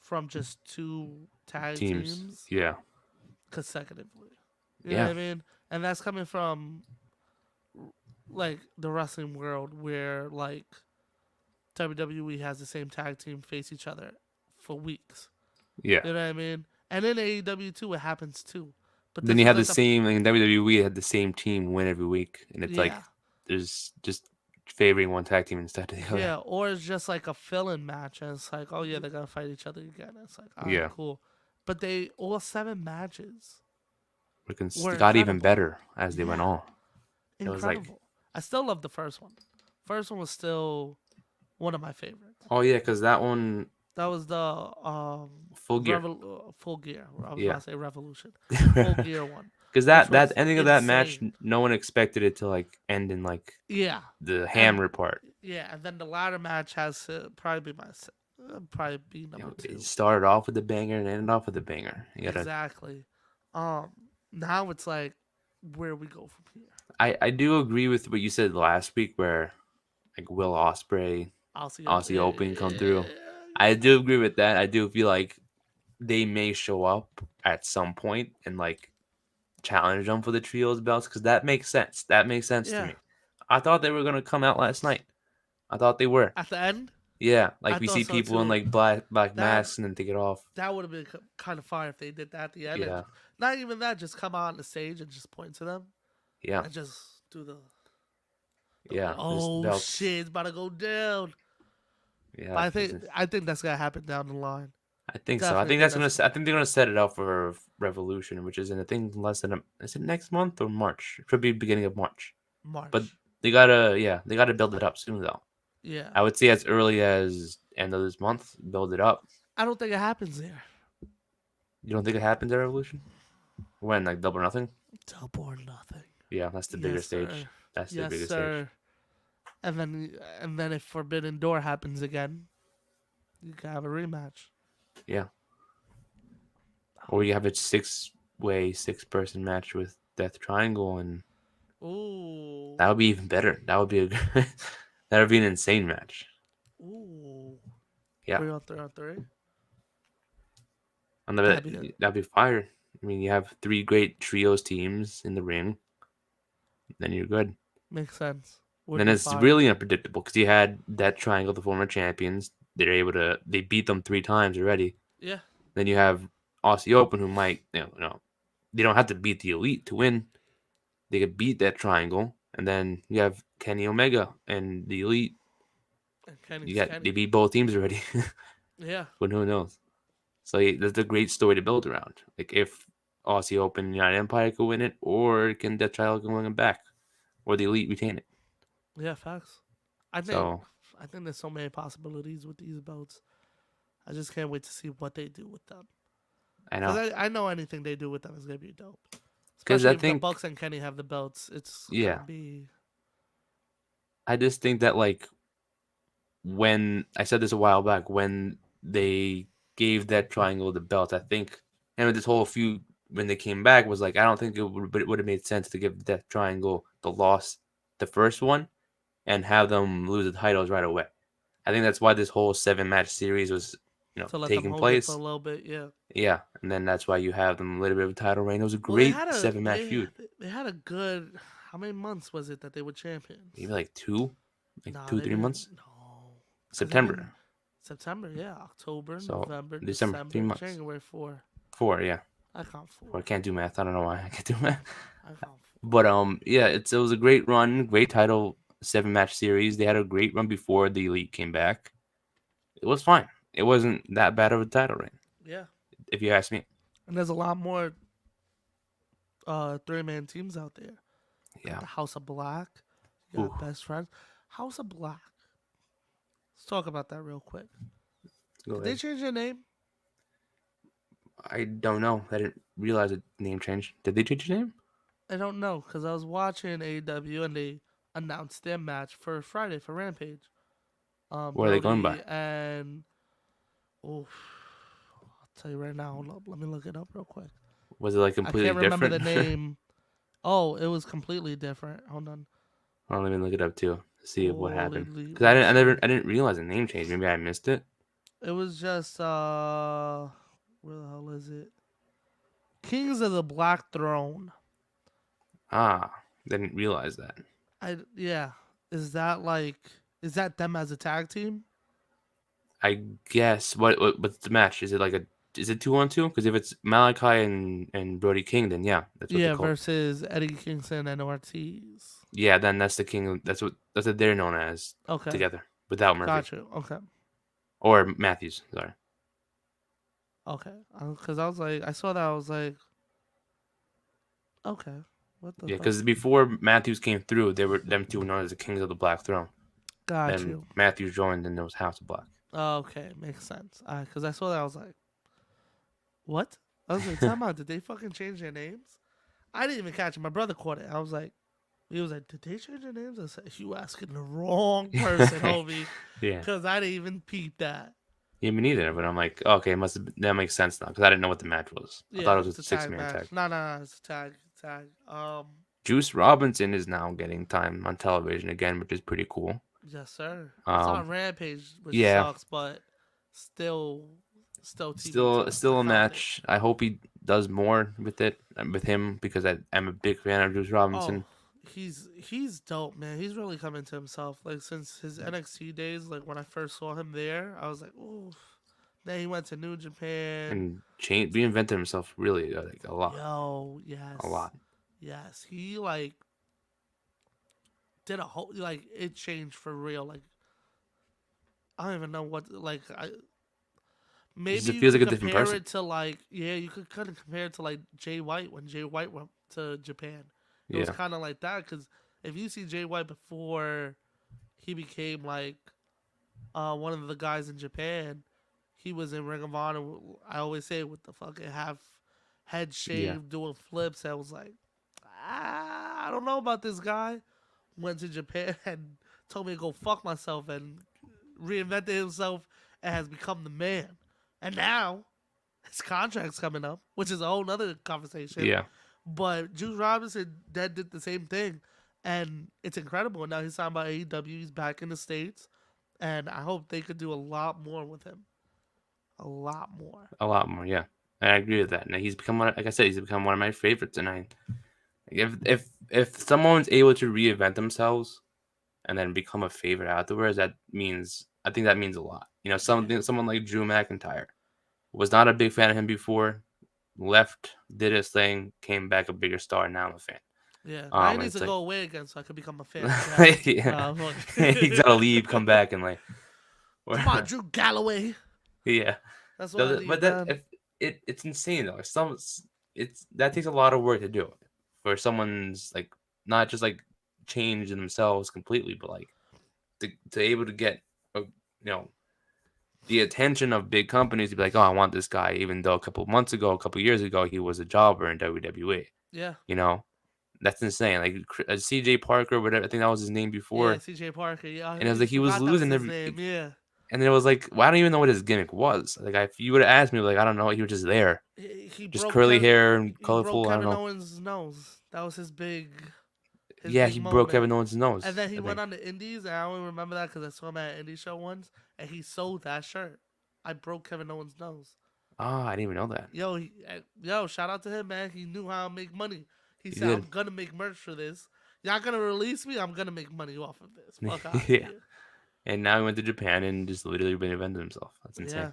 from just two tag teams. teams Yeah, consecutively. You know yeah, what I mean? And that's coming from like the wrestling world where like WWE has the same tag team face each other for weeks. yeah. You know what I mean? And in AEW too, it happens too. But Then this you is had the like same in WWE. Had the same team win every week, and it's like yeah, there's just favoring one tag team instead of the other. yeah, or it's just like a fill-in match, and it's like, oh yeah, they're gonna fight each other again. It's like, all right, Yeah, cool. But they all 7 matches were got even incredible. better as they went Yeah, on. It was like, incredible. I still love the first one. First one was still one of my favorites. oh yeah, because that one That was the full gear. full gear. I was Yeah, about to say revolution. Full because gear one, which that was ending of that match, insane. no one expected it to like end in like Yeah, the and hammer part. yeah, and then the ladder match has to probably be probably be You number know, two. it started off with a banger and ended off with a banger. You gotta. Exactly. Um, Now it's like where we go from here. I do agree with what you said last week, where like Will Osprey, Aussie Aussie Open come through. Open. I do agree with that. I do feel like they may show up at some point and like challenge them for the trios belts because that makes sense. That makes sense to Yeah. me. I thought they were gonna come out last night. I thought they were. At the end, Yeah, I like we thought see so people in too. like black That masks and then take it off. that would have been kind of fire if they did that at the end. And Yeah, not even that, just come out on the stage and just point to them yeah, and just do the yeah. There's oh belts. shit, it's about to go down. But Yeah, I think that's gonna happen down the line. I think so. I Definitely think think that's that's I think they're gonna set it up for Revolution, which is in I think less than is it next month or March? It should be beginning of March. But March. they gotta build it up soon though. Yeah. I would say as early as end of this month, build it up. I don't think it happens there. You don't think it happens at Revolution? When like Double or Nothing? Double or nothing. Yeah, that's the bigger Yes, stage. sir. That's the Yes, biggest stage. sir. And then if Forbidden Door happens again, you can have a rematch. Yeah. Or you have a six person match with Death Triangle, and Ooh. that would be even better. That would be that would be an insane match. Ooh. Yeah, 3-on-3-on-3. and That'd be it. that'd be fire. I mean, you have three great trios teams in the ring, then you're good. Makes sense. Would Then be it's fire. really unpredictable because you had Death Triangle, the former champions. They beat them 3 times already. Yeah. Then you have Aussie Open, who might, they don't have to beat the Elite to win. They could beat that triangle, and then you have Kenny Omega and the Elite. And Kenny's They Kenny. beat both teams already, Yeah. but who knows? So that's a great story to build around. Like if Aussie Open and United Empire could win it, or can Death Triangle can win it back, or the Elite retain it. Yeah, facts. I think So I think there's so many possibilities with these belts. I just can't wait to see what they do with them. I know Because I know anything they do with them is gonna be dope. because Especially I if the think Bucks and Kenny have the belts, it's yeah, gonna be. I just think that like when I said this a while back when they gave that triangle the belt, I think, and with this whole feud when they came back was like I don't think it would have made sense to give that triangle the loss, the first one, and have them lose the titles right away. I think that's why this whole 7 match series was, To let them taking hold it for a place. little bit, yeah. Yeah, and then that's why you have them a little bit of a title reign. It was a Well, they great had a 7 match feud. they had a good. How many months was it that they were champions? Maybe like two, like Nah, two, they three didn't. months. No, because they've been September. September, yeah, October, So November, December, three December, months. January 4. Four, yeah. I count Or I 4. can't do math. I don't know why I can't do math. I count 4. But yeah, it was a great run, great title, 7 match series. They had a great run before the Elite came back. It was fine. It wasn't that bad of a title reign, Yeah, if you ask me. and there's a lot more 3-man teams out there. Got Yeah. the House of Black. You Ooh, got Best Friends. House of Black. Let's talk about that real quick. go Did they ahead. change their name? I don't know. I didn't realize the name changed. Did they change the name? I don't know because I was watching AEW and they announced their match for Friday for Rampage. What are they going by? Brody and oh, I'll tell you right now. Hold up, let me look it up real quick. Was it like I completely can't remember different? the name. Oh, it was completely different. Hold on. I'll let me look it up too to see what All happened. Elite Because Wrestling. I didn't realize the name change. Maybe I missed it. It was just where the hell is it? Kings of the Black Throne. Ah, didn't realize that. Yeah. Is that like is that them as a tag team? I guess what's the match? Is it 2-on-2? Because if it's Malachi and Brody King, then yeah, that's what they Yeah, call it. versus Eddie Kingston and Ortiz. Yeah, then that's the King. That's what they're known as Okay, together without Murphy got you. Okay, or Matthews. Sorry. okay. Because I was like, I saw that. I was like, okay, what the Yeah, fuck? because before Matthews came through, them two were known as the Kings of the Black Throne. Got Then you. Matthews joined, and there was House of Black. Okay, makes sense. Because I saw that, I was like, what? I was like, time out. Did they fucking change their names? I didn't even catch it. My brother caught it. I was like, he was like, did they change their names? I said, you asking the wrong person, homie. Yeah. Because I didn't even peep that. Yeah, me neither. But I'm like, okay, that makes sense now because I didn't know what the match was. I thought Yeah, it was it's a a six tag man match. tag. No, it's a tag. Tag. Juice Robinson is now getting time on television again, which is pretty cool. Yes, sir. It's Um, on Rampage, which yeah, sucks, but still, TV time. I still a count it. match. I hope he does more with it with him because I'm a big fan of Juice Oh, Robinson. he's dope, man. He's really coming to himself. Like since his NXT days, like when I first saw him there, I was like, ooh. Then he went to New Japan. And reinvented himself really like a lot, Yo, a yes, lot. yes. He like did a whole like it changed for real. Like I don't even know what like I Maybe It you feels could like a different compare person. it to like, yeah, you could kind of compare it to like Jay White when Jay White went to Japan. It was Yeah, kind of like that because if you see Jay White before he became like one of the guys in Japan, he was in Ring of Honor. I always say with the fucking half head yeah, shaved doing flips. I was like, I don't know about this guy. Went to Japan and told me to go fuck myself and reinvented himself and has become the man. And now his contract's coming up, which is a whole nother conversation. yeah. But Juice Robinson did the same thing, and it's incredible. And now he's signed by AEW. He's back in the states, and I hope they could do a lot more with him. A lot more. A lot more. Yeah, I agree with that. And he's become like I said, he's become one of my favorites. And if someone's able to reinvent themselves and then become a favorite afterwards, I think that means a lot. Yeah. Someone like Drew McIntyre was not a big fan of him before, left, did his thing, came back a bigger star, and now I'm a fan. Yeah. Now he And needs to it's like, go away again so I could become a fan again. yeah, No, he's gotta leave, come back, and like, come on, Drew Galloway. yeah. That's what I But need, that man. it's insane though. It's that takes a lot of work to do for someone's like not just like change themselves completely, but like to able to get the attention of big companies to be like, oh, I want this guy, even though a couple years ago, he was a jobber in WWE. Yeah. You know, that's insane. Like CJ Parker, whatever, I think that was his name Yeah, before, CJ Parker. Yeah, and it was I like he was forgot that was losing his every. name. Yeah. And it was like, well, I don't even know what his gimmick was. Like, if you would have asked me, like, I don't know, he was just there, He just broke curly hair and he broke colorful. I don't Kevin know. Owens' nose. That was his Yeah, big he broke moment. Kevin Owens' And nose, then he I went think. on the Indies, and I only remember that because I saw him at an indie show once, and he sold that shirt. I broke Kevin Owens' nose. Oh, I didn't even know that. Yo, shout out to him, man. He knew how to make money. He He said, did. "I'm gonna make merch for this. Y'all gonna release me? I'm gonna make money off of this. Fuck out of Yeah. here." And now he went to Japan and just literally reinvented himself. That's insane. Yeah.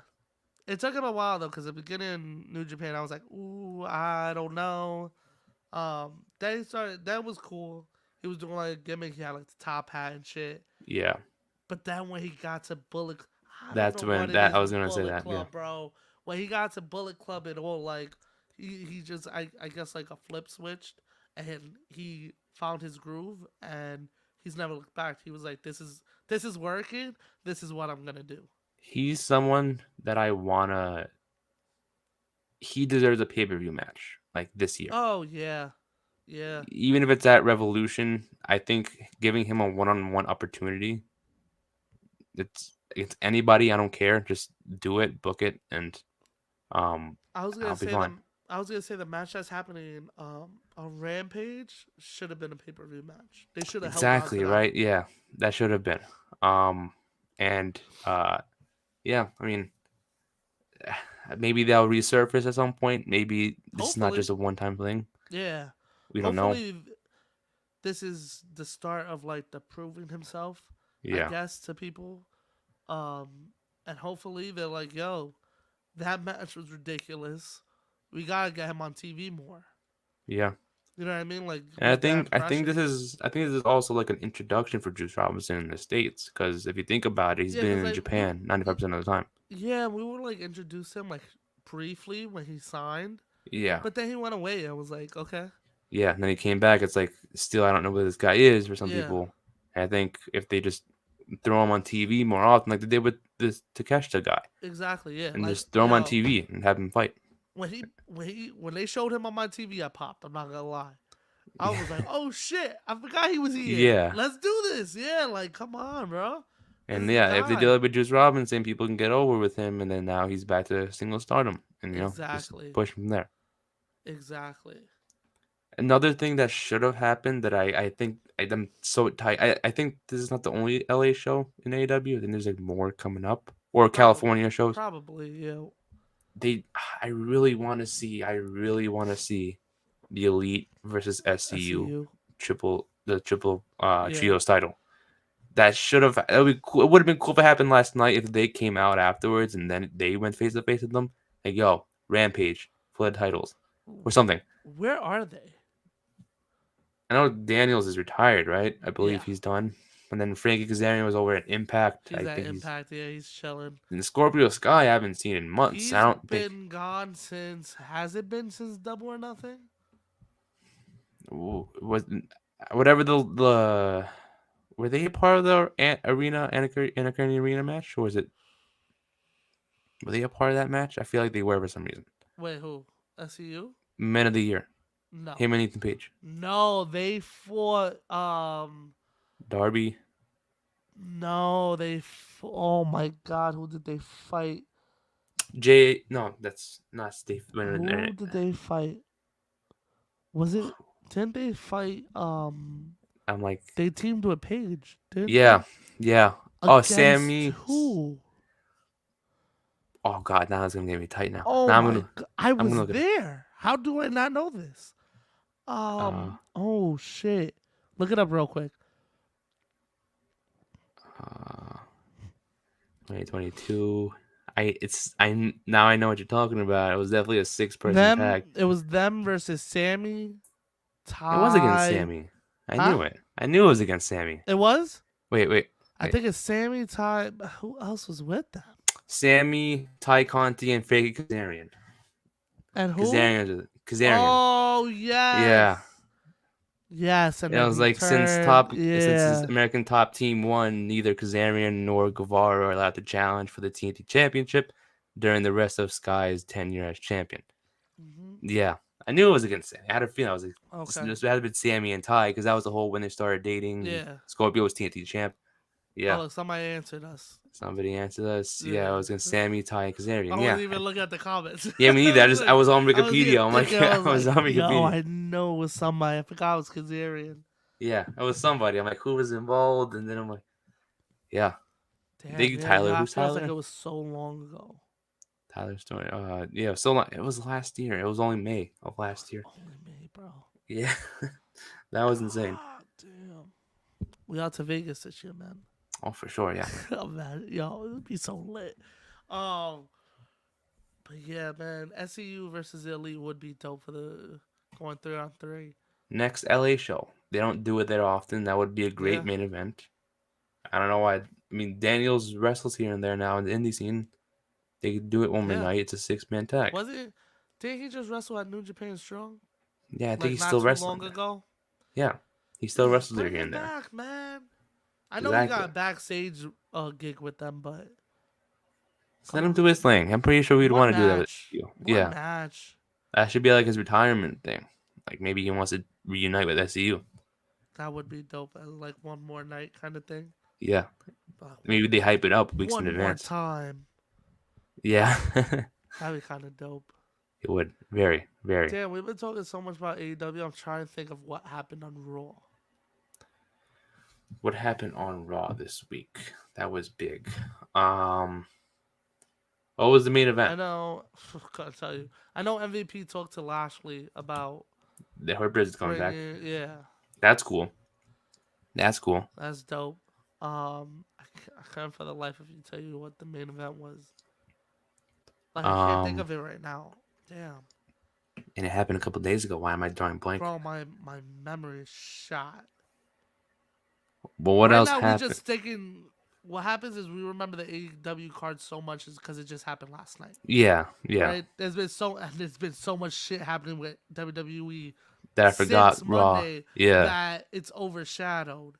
It took him a while though, because at the beginning in New Japan, I was like, "Ooh, I don't know." Then he started. That was cool. He was doing like a gimmick. He had like the top hat and shit. Yeah. But then when he got to Bullet, I don't That's know what when it that is I was with gonna say Bullet that. Yeah. Club, bro. When he got to Bullet Club, it all like he just I guess like a flip switched and he found his groove and he's never looked back. He was like, this is working. This is what I'm gonna do. He's someone that I wanna. He deserves a pay per view match like this year. Oh yeah, yeah. Even if it's at Revolution, I think giving him a one on one opportunity. It's anybody. I don't care. Just do it, book it, and um, I was gonna I'll be say fine. the match that's happening on Rampage should have been a pay per view match. They should have held on to Exactly that. right. Yeah, that should have been. Um, and yeah. I mean, maybe they'll resurface at some point. Maybe this is not Hopefully, just a one time thing. yeah. We don't know. Hopefully, this is the start of like the proving himself, I Yeah. guess, to people. And hopefully they're like, yo, that match was ridiculous. We gotta get him on TV more. Yeah. You know what I mean? Like And make that this impression. is also like an introduction for Juice Robinson in the States because if you think about it, he's Yeah, been because in like Japan 95% of the time. yeah, we were like introduced him like briefly when he signed, Yeah. but then he went away. I was like, okay, Yeah. And then he came back. It's like still I don't know who this guy is for some yeah, people. And I think if they just throw him on TV more often, like they did with this Takeshita guy, exactly, yeah. and Like just throw him on yo, TV and have him fight. when they showed him on my TV, I popped. I'm not gonna lie. I was like, oh shit, I forgot he was here. Yeah. Let's do this. Yeah, like come on, bro. This And is the yeah, if they guy. do it with Juice Robinson, people can get over with him, and then now he's back to single stardom, and just Exactly. push from there. Exactly. Another thing that should have happened that I think I'm so tight. I think this is not the only LA show in AEW. I think there's like more coming up or Probably. California shows. Probably, yeah. They I really want to see the Elite versus SCU SCU. triple Yeah. trios title. That should have it would be cool. It would have been cool if it happened last night if they came out afterwards and then they went face to face with them. Like yo, Rampage for the titles or something. Where are they? I know Daniels is retired, right? I believe Yeah. he's done. And then Frankie Kazarian was over at Impact. He's I at think he's Impact. Yeah, he's chilling. in Scorpio Sky. I haven't seen in months. I He's don't think. been gone since. Has it been since Double or Nothing? Was whatever the were they a part of the arena Anaconda arena match, or was it were they a part of that match? I feel like they were for some reason. Wait, who? SCU? Men of the year, No. him and Ethan Page, No, they fought. Darby. No, oh my God, who did they fight? Jay, no, that's not Steve. Who did they fight? Was it? Didn't they fight? I'm like, They teamed with Paige, didn't yeah, yeah. they? Oh, Against Sammy. who? Oh God, now it's gonna get me tight now. Oh Now my God, I was look there. How do I not know this? Oh shit. Look it up real quick. 2022. I now I know what you're talking about. It was definitely a 6-person tag. It was them versus Sammy. Ty. It was against Sammy. I knew it. I knew it was against Sammy. It was? Wait. I think it's Sammy, Ty. Who else was with them? Sammy, Ty Conti, and Frankie Kazarian. And who? Kazarian. Oh yes. Yeah. Yes, and it was like since his American Top Team won, neither Kazarian nor Guevara are allowed to challenge for the TNT Championship during the rest of Sky's tenure as champion. Mm-hmm. Yeah, I knew it was against Sammy. I had a feeling I was like, this had been Sammy and Ty because that was the whole when they started dating. Yeah, Scorpio was TNT champ. Yeah. Oh, look, somebody answered us. Somebody answered us. Yeah, I was against Sammy, Ty, and Kazarian. I wasn't even looking at the comments. Yeah, me neither. I was on Wikipedia. I was on Wikipedia. Yo, I know it was somebody. I forgot it was Kazarian. Yeah, it was somebody. I'm like, who was involved? And then I'm like, yeah. Damn, Tyler. Who's Tyler? Like it was so long ago. Tyler Story. Yeah, so long. It was last year. It was only May of last year. Only May, bro. Yeah, that was insane. Damn. We out to Vegas this year, man. Oh, for sure, yeah. Oh, man, yo, it'd be so lit. But yeah, man, SCU versus the Elite would be dope for the going 3-on-3. Next LA show. They don't do it that often. That would be a great main event. I don't know why. I mean, Daniels wrestles here and there now in the indie scene. They could do it one more night. It's a 6-man tag. Was it? Didn't he just wrestle at New Japan Strong? Yeah, I think he's still wrestling. Not too long ago. Yeah, he still wrestles here and there. Back, man. I know he got a backstage gig with them, but let him do his thing. I'm pretty sure we'd want to do that with you. Yeah, match. That should be like his retirement thing. Like maybe he wants to reunite with SCU. That would be dope. Like one more night kind of thing. Yeah. Maybe they hype it up weeks in advance. One more time. Yeah. That'd be kind of dope. It would. Very, very. Damn, we've been talking so much about AEW. I'm trying to think of what happened on Raw. What happened on Raw this week? That was big. What was the main event? I know. I can't tell you. I know MVP talked to Lashley about the Hurt Business coming back. Yeah. That's cool. That's cool. That's dope. I can't for the life of you tell you what the main event was. Like, I can't think of it right now. Damn. And it happened a couple days ago. Why am I drawing blank? Bro, my memory is shot. But what else happened? We just thinking. What happens is we remember the AEW card so much is because it just happened last night. Yeah. Right? There's been so much shit happening with WWE that I forgot Monday Raw. Yeah. That it's overshadowed.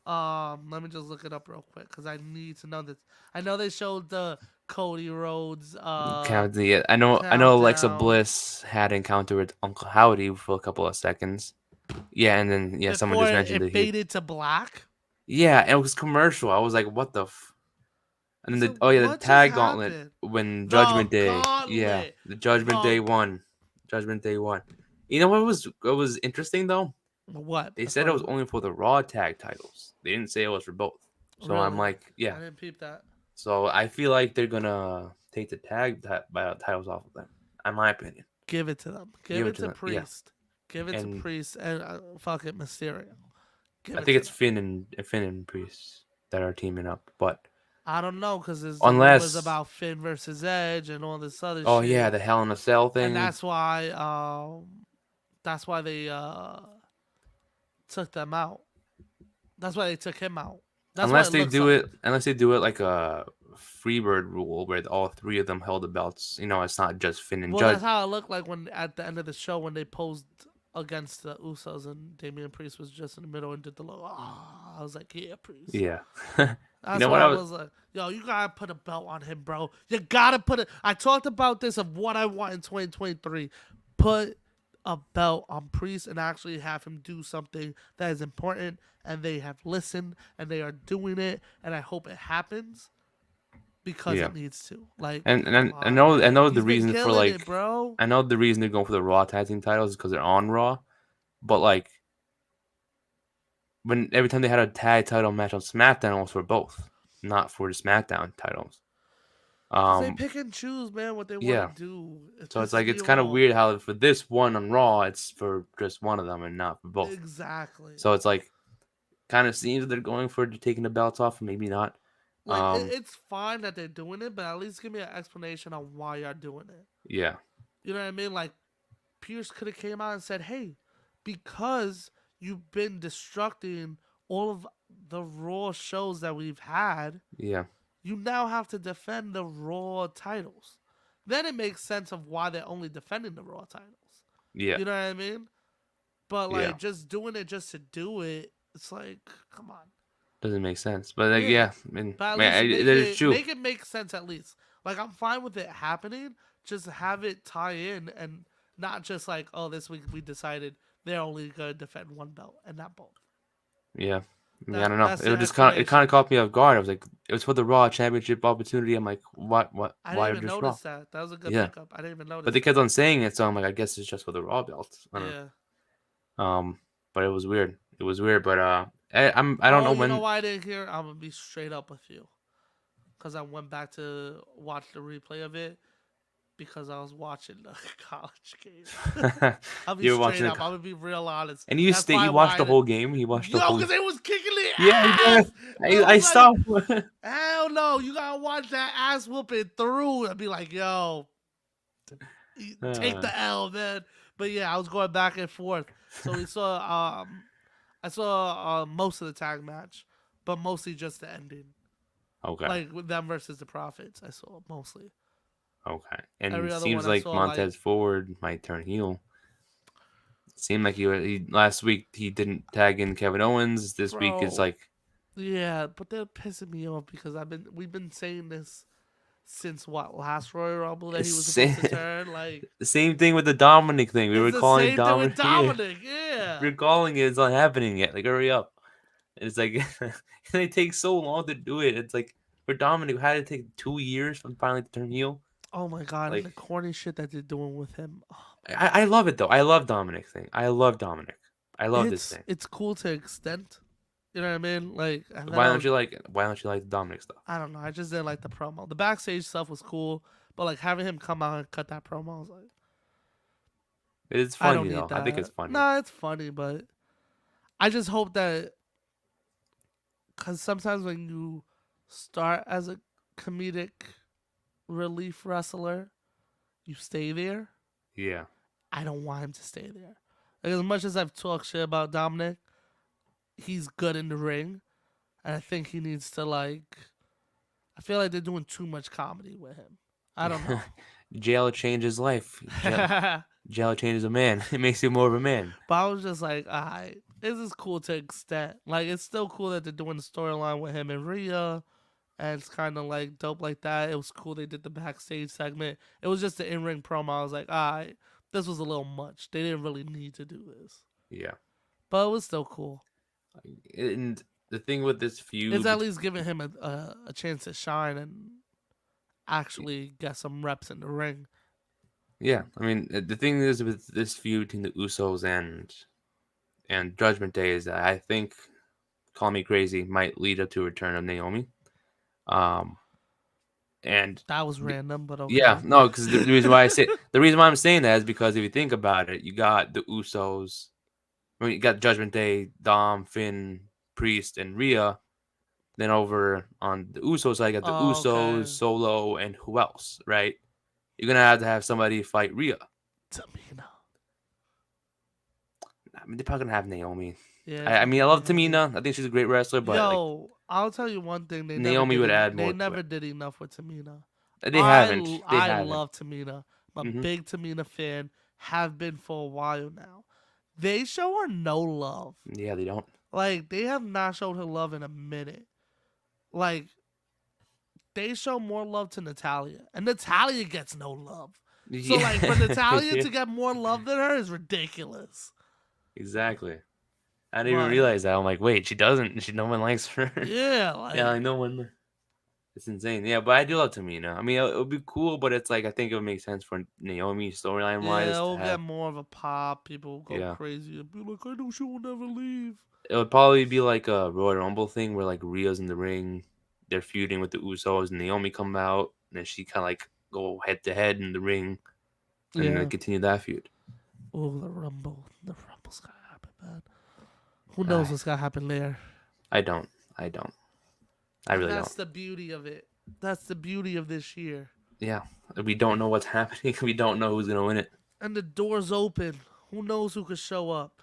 Let me just look it up real quick because I need to know this. I know they showed the Cody Rhodes. I know Alexa Bliss had an encounter with Uncle Howdy for a couple of seconds. Yeah, and then before someone just mentioned it faded to black. Yeah, it was commercial. I was like, what the And then the tag gauntlet when Judgment Day. Yeah, the Judgment Day won. Judgment Day won. You know what was interesting though? What? They said it was only for the Raw tag titles. They didn't say it was for both. So really? I'm like, yeah. I didn't peep that. So I feel like they're gonna take the titles off of them. In my opinion. Give it to them. Give it to Priest. Yeah. Give it to Priest and fuck it, Mysterio. I think it's Finn and Priest that are teaming up, but I don't know because it was about Finn versus Edge and all this other shit. Oh yeah, the Hell in a Cell thing. And that's why they took them out. That's why they took him out. That's what it looks like. Unless they do it like a Freebird rule where all three of them held the belts. It's not just Finn and Well, that's Judge. how it looked like when at the end of the show when they posed against the Usos and Damian Priest was just in the middle and did the logo. Oh, I was like, yeah, Priest. Yeah. You That's know what what I I was was like. Yo, you gotta put a belt on him, bro. You gotta put it. I talked about this of what I want in 2023. Put a belt on Priest and actually have him do something that is important. And they have listened and they are doing it. And I hope it happens because yeah. it needs to. Like, come And on, I man. know the He's been reason for killing like it, bro. I know the reason they're going for the Raw tag team titles is because they're on Raw, but like when every time they had a tag title match on SmackDown, it was for both, not for the SmackDown titles. Because they Um, pick and choose, man, what they want to yeah. do. It So it's pisses like me it's kind of off. weird how for this one on Raw, it's for just one of them and not for both. Exactly. So it's like kind of seems they're going for taking the belts off, maybe not. Like, it's fine that they're doing it, but at least give me an explanation on why you're doing it. Yeah. You know what I mean? Like, Pierce could have came out and said, hey, because you've been destructing all of the Raw shows that we've had, Yeah. you now have to defend the Raw titles. Then it makes sense of why they're only defending the Raw titles. Yeah. You know what I mean? But, Yeah. like, just doing it just to do it, it's like, come on. Doesn't make sense, but like yeah, I mean, But at man, least that is true. make it make sense at least. Like I'm fine with it happening, just have it tie in and not just like, oh, this week we decided they're only gonna defend one belt and not both. Yeah. I mean, I don't know. That's It the was just kind explanation. of caught me off guard. I was like, it was for the Raw Championship opportunity. I'm like, what I didn't why even just Raw? notice that. That was a good Yeah, pickup. I didn't even but notice they kept that. on saying it, so I'm like, I guess it's just for the Raw belt. I don't Yeah. know. But it was weird. It was weird, but I don't Oh, know you know when. why I didn't hear? I'm gonna be straight up with you, because I went back to watch the replay of it because I was watching the college game. I'll be You were straight watching up. I'm gonna be real honest. and That's you probably watched why. the whole game. You watched the Yo, whole. because they was kicking their Yeah, ass. I I was like, stopped. hell no, you gotta watch that ass whooping through and be like, yo, take the L, man. But yeah, I was going back and forth. So we saw, I saw most of the tag match, but mostly just the ending. Okay. Like with them versus the Profits, I saw mostly. Okay. And Every it other seems one I like saw, like, Montez Ford might turn heel. It seemed like he last week he didn't tag in Kevin Owens. This week it's bro, like yeah, but they're pissing me off because we've been saying this since what last Royal Rumble that he was supposed to turn. Like the same thing with the Dominic thing. We it's were the calling same thing with Dominic. Yeah, Dominic. Yeah. we're calling it. It's not happening yet. Like hurry up. And it's like they take so long to do it. It's like for Dominic, how did it take 2 years from finally to turn heel? Oh my god, and Like the corny shit that they're doing with him. Oh, I love it though. I love Dominic thing. I love Dominic. I love this thing. it's cool to extent. You know what I mean? Like, and then Why don't you like it? Why don't you like the Dominic stuff? I don't know. I just didn't like the promo. The backstage stuff was cool, but like having him come out and cut that promo, I was like, It's I don't funny need though. I think it's that. funny. Nah, it's funny, but I just hope that because sometimes when you start as a comedic relief wrestler, you stay there. Yeah. I don't want him to stay there. Like, as much as I've talked shit about Dominic, he's good in the ring, and I think he needs to like. I feel like they're doing too much comedy with him. I don't know. Jail changes life. Jail changes a man. It makes you more of a man. But I was just like, alright, this is cool to extent. Like, it's still cool that they're doing the storyline with him and Rhea, and it's kind of like dope like that. It was cool they did the backstage segment. It was just the in ring promo. I was like, alright, this was a little much. They didn't really need to do this, Yeah. but it was still cool. And the thing with this feud, It's at least giving him a chance to shine and actually get some reps in the ring. yeah. I mean, the thing is with this feud between the Usos and Judgment Day is that I think, call me crazy, might lead up to a return of Naomi. Um, and That was random, but yeah, okay. no, because the reason why I'm saying that is because if you think about it, you got the Usos. I mean, you got Judgment Day, Dom, Finn, Priest, and Rhea. Then over on the Usos side, you got the Oh, Usos, okay. Solo, and who else, right? You're gonna to have somebody fight Rhea. Tamina. I mean, they're probably gonna have Naomi. Yeah, I she's mean, I love pretty heavy. Tamina. I think she's a great wrestler, but like Yo, I'll tell you one thing. Naomi would add They more to never it. did enough with Tamina. They haven't. They I haven't. love Tamina. I'm a Hmm. big Tamina fan. Have been for a while now. They show her no love. Yeah, they don't. Like they have not showed her love in a minute. Like they show more love to Natalia, and Natalia gets no love. So Yeah. like for Natalia Yeah. to get more love than her is ridiculous. Exactly. I didn't even But realize that. I'm like, wait, she doesn't. No one likes her. yeah, Yeah, like like no one. It's insane. Yeah, but I do love Tamina. I mean, it would be cool, but it's like I think it would make sense for Naomi storyline yeah, wise to it'll get have. more of a pop. People will go Yeah, crazy and be like, I know she will never leave. it would probably be like a Royal Rumble thing where like Rhea's in the ring, they're feuding with the Usos, and Naomi come out, and then she kind of like go head to head in the ring, and then Yeah. continue that feud. Oh, the Rumble. The Rumble's gonna happen, man. Who knows I what's gonna happen there? I don't. I don't. I And really don't. that's the beauty of it. That's the beauty of this year. Yeah, we don't know what's happening. We don't know who's gonna win it. And the door's open. Who knows who could show up?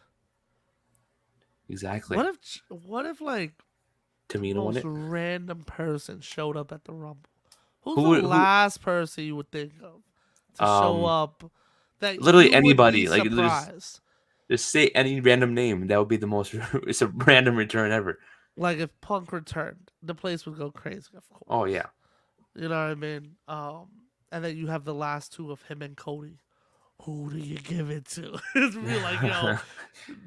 Exactly. What if like the Tamina won most it. random person showed up at the Rumble? Who's Who? the Who? last person you would think of to show Um, up that literally you would be anybody. Like there's surprised? just say any random name. That would be the most. It's a random return ever. Like if Punk returned, the place would go crazy, of Oh course. yeah. You know what I mean? And then you have the last two of him and Cody. Who do you give it to? It's be like,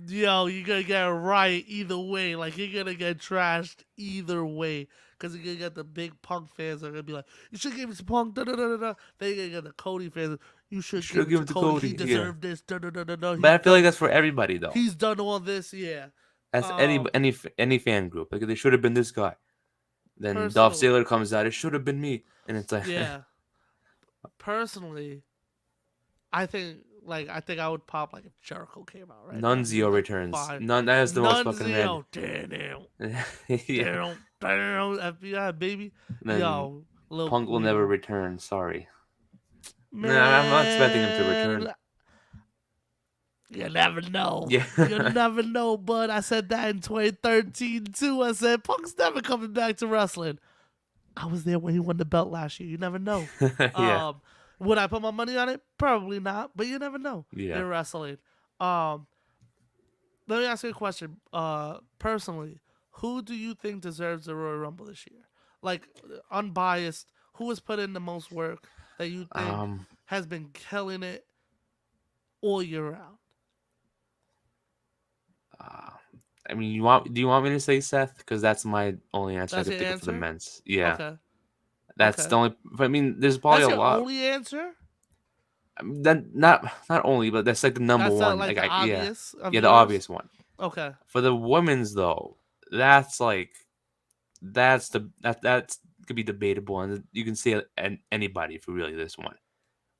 yo, you're gonna get it right either way. Like you're gonna get trashed either way. Cause you're gonna get the big Punk fans that are gonna be like, you should give it to Punk, da da da da da. Then you're gonna get the Cody fans, you should Should give it give to it to Cody. Cody. He Yeah. deserved this, da da da da da. But I feel like that's for everybody though. He's done all this, yeah. That's Um, any fan group. Like they should have been this guy. Then Dolph personally, Ziggler comes out. It should have been me. And it's like yeah. Personally, I think I would pop like if Jericho came out right now. He'd be Nunzio like returns. fine. None. That is the most fucking random. Nunzio, damn, Yeah. FBI baby, Then yo, little Punk will never return. Sorry. Nah, I'm not expecting him to return. man. You never know. Yeah. You never know, bud. I said that in 2013 too. I said Punk's never coming back to wrestling. I was there when he won the belt last year. You never know. Yeah. Would I put my money on it? Probably not, but you never know. Yeah. In wrestling. Let me ask you a question. Personally, who do you think deserves the Royal Rumble this year? Like, unbiased, who has put in the most work that you think has been killing it all year round? I mean, do you want me to say Seth? Because that's my only answer I That's could your think of for the answer? men's. Yeah, Okay. that's Okay. the only. I mean, there's probably That's a your lot. only answer? I mean, that not only, but that's like the number That's one. like Like the yeah, obvious of yeah, the yours? obvious one. Okay. For the women's though, that's like that's could be debatable, and you can say anybody for really this one.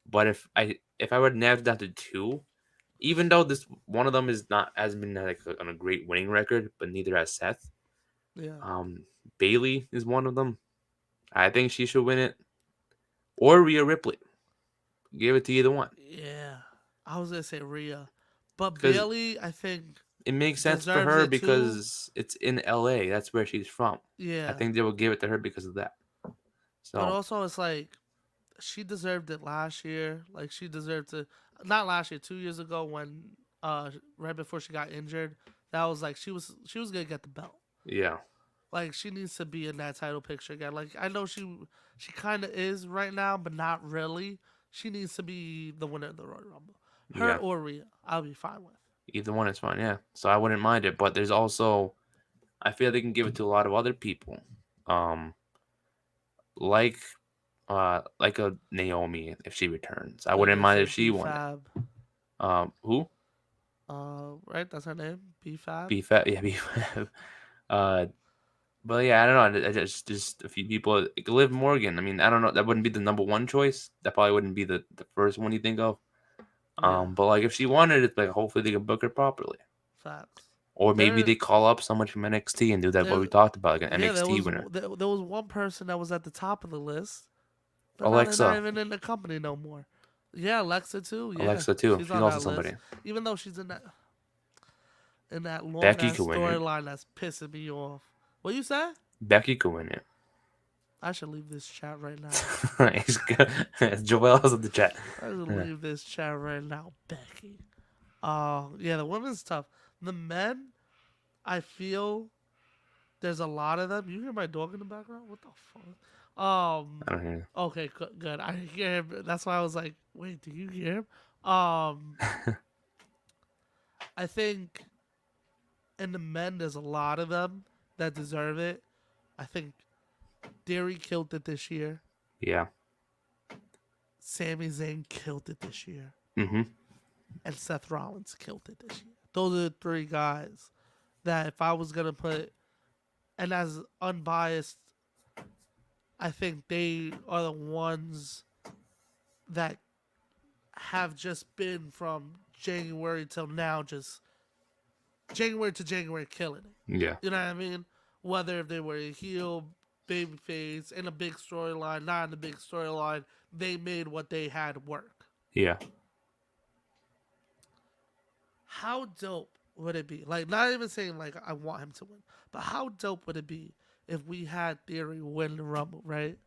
But if I were to narrow it down to two, even though this one of them is not has been like on a great winning record, but neither has Seth. Yeah. Bailey is one of them. I think she should win it, or Rhea Ripley. Give it to either one Yeah. I was going to say Rhea. But because Bailey, I think, it makes sense for deserves her it too. because it's in LA. That's where she's from. I Yeah. think they will give it to her because of that. But So also, it's like, she deserved it last year. Like, she deserved to, not last year, 2 years ago when, right before she got injured, that was like, she was going to get the belt. yeah, Like, she needs to be in that title picture again. Like, I know she kind of is right now, but not really. She needs to be the winner of the Royal Rumble. Her yeah, or Rhea, I'll be fine with. either one is fine. Yeah, so I wouldn't mind it. But there's also, I feel they can give it to a lot of other people, um, like like a Naomi if she returns. I Like wouldn't I mind if said, she B won it. Fab. Who? Right, that's her name, B Fab. Beef, yeah, beef. uh, but yeah, I don't know. Just a few people. Like Liv Morgan. I mean, I don't know. That wouldn't be the number one choice. That probably wouldn't be the first one you think of. Yeah, But like if she wanted it, like hopefully they can book her properly, facts. or maybe There, they call up someone from NXT and do that. What there, we talked about, like an yeah. NXT winner, There was one person that was at the top of the list, but not Alexa. even in the company no more. Yeah, Alexa too. Yeah, Alexa too. she's She's on also that somebody. list. Even though she's in that, in that long Becky ass could win it. storyline that's pissing me off. What you say? Becky could win it. I should leave this chat right now. He's good. Joel's in the chat. I should leave this chat right now, Becky. Yeah, the women's tough. The men, I feel there's a lot of them. You hear my dog in the background? What the fuck? I don't hear. Okay, good. I hear him. That's why I was like, wait, do you hear him? I think in the men, there's a lot of them that deserve it. I think Theory killed it this year. Yeah. Sami Zayn killed it this year. Mm-hmm. And Seth Rollins killed it this year. Those are the three guys that if I was going to put, and as unbiased, I think they are the ones that have just been from January till now, just January to January killing it. Yeah. You know what I mean? Whether if they were a heel, babyface, in a big storyline, not in a big storyline, they made what they had work. Yeah. How dope would it be? Like, not even saying, like, I want him to win, but how dope would it be if we had Theory win the Rumble, right?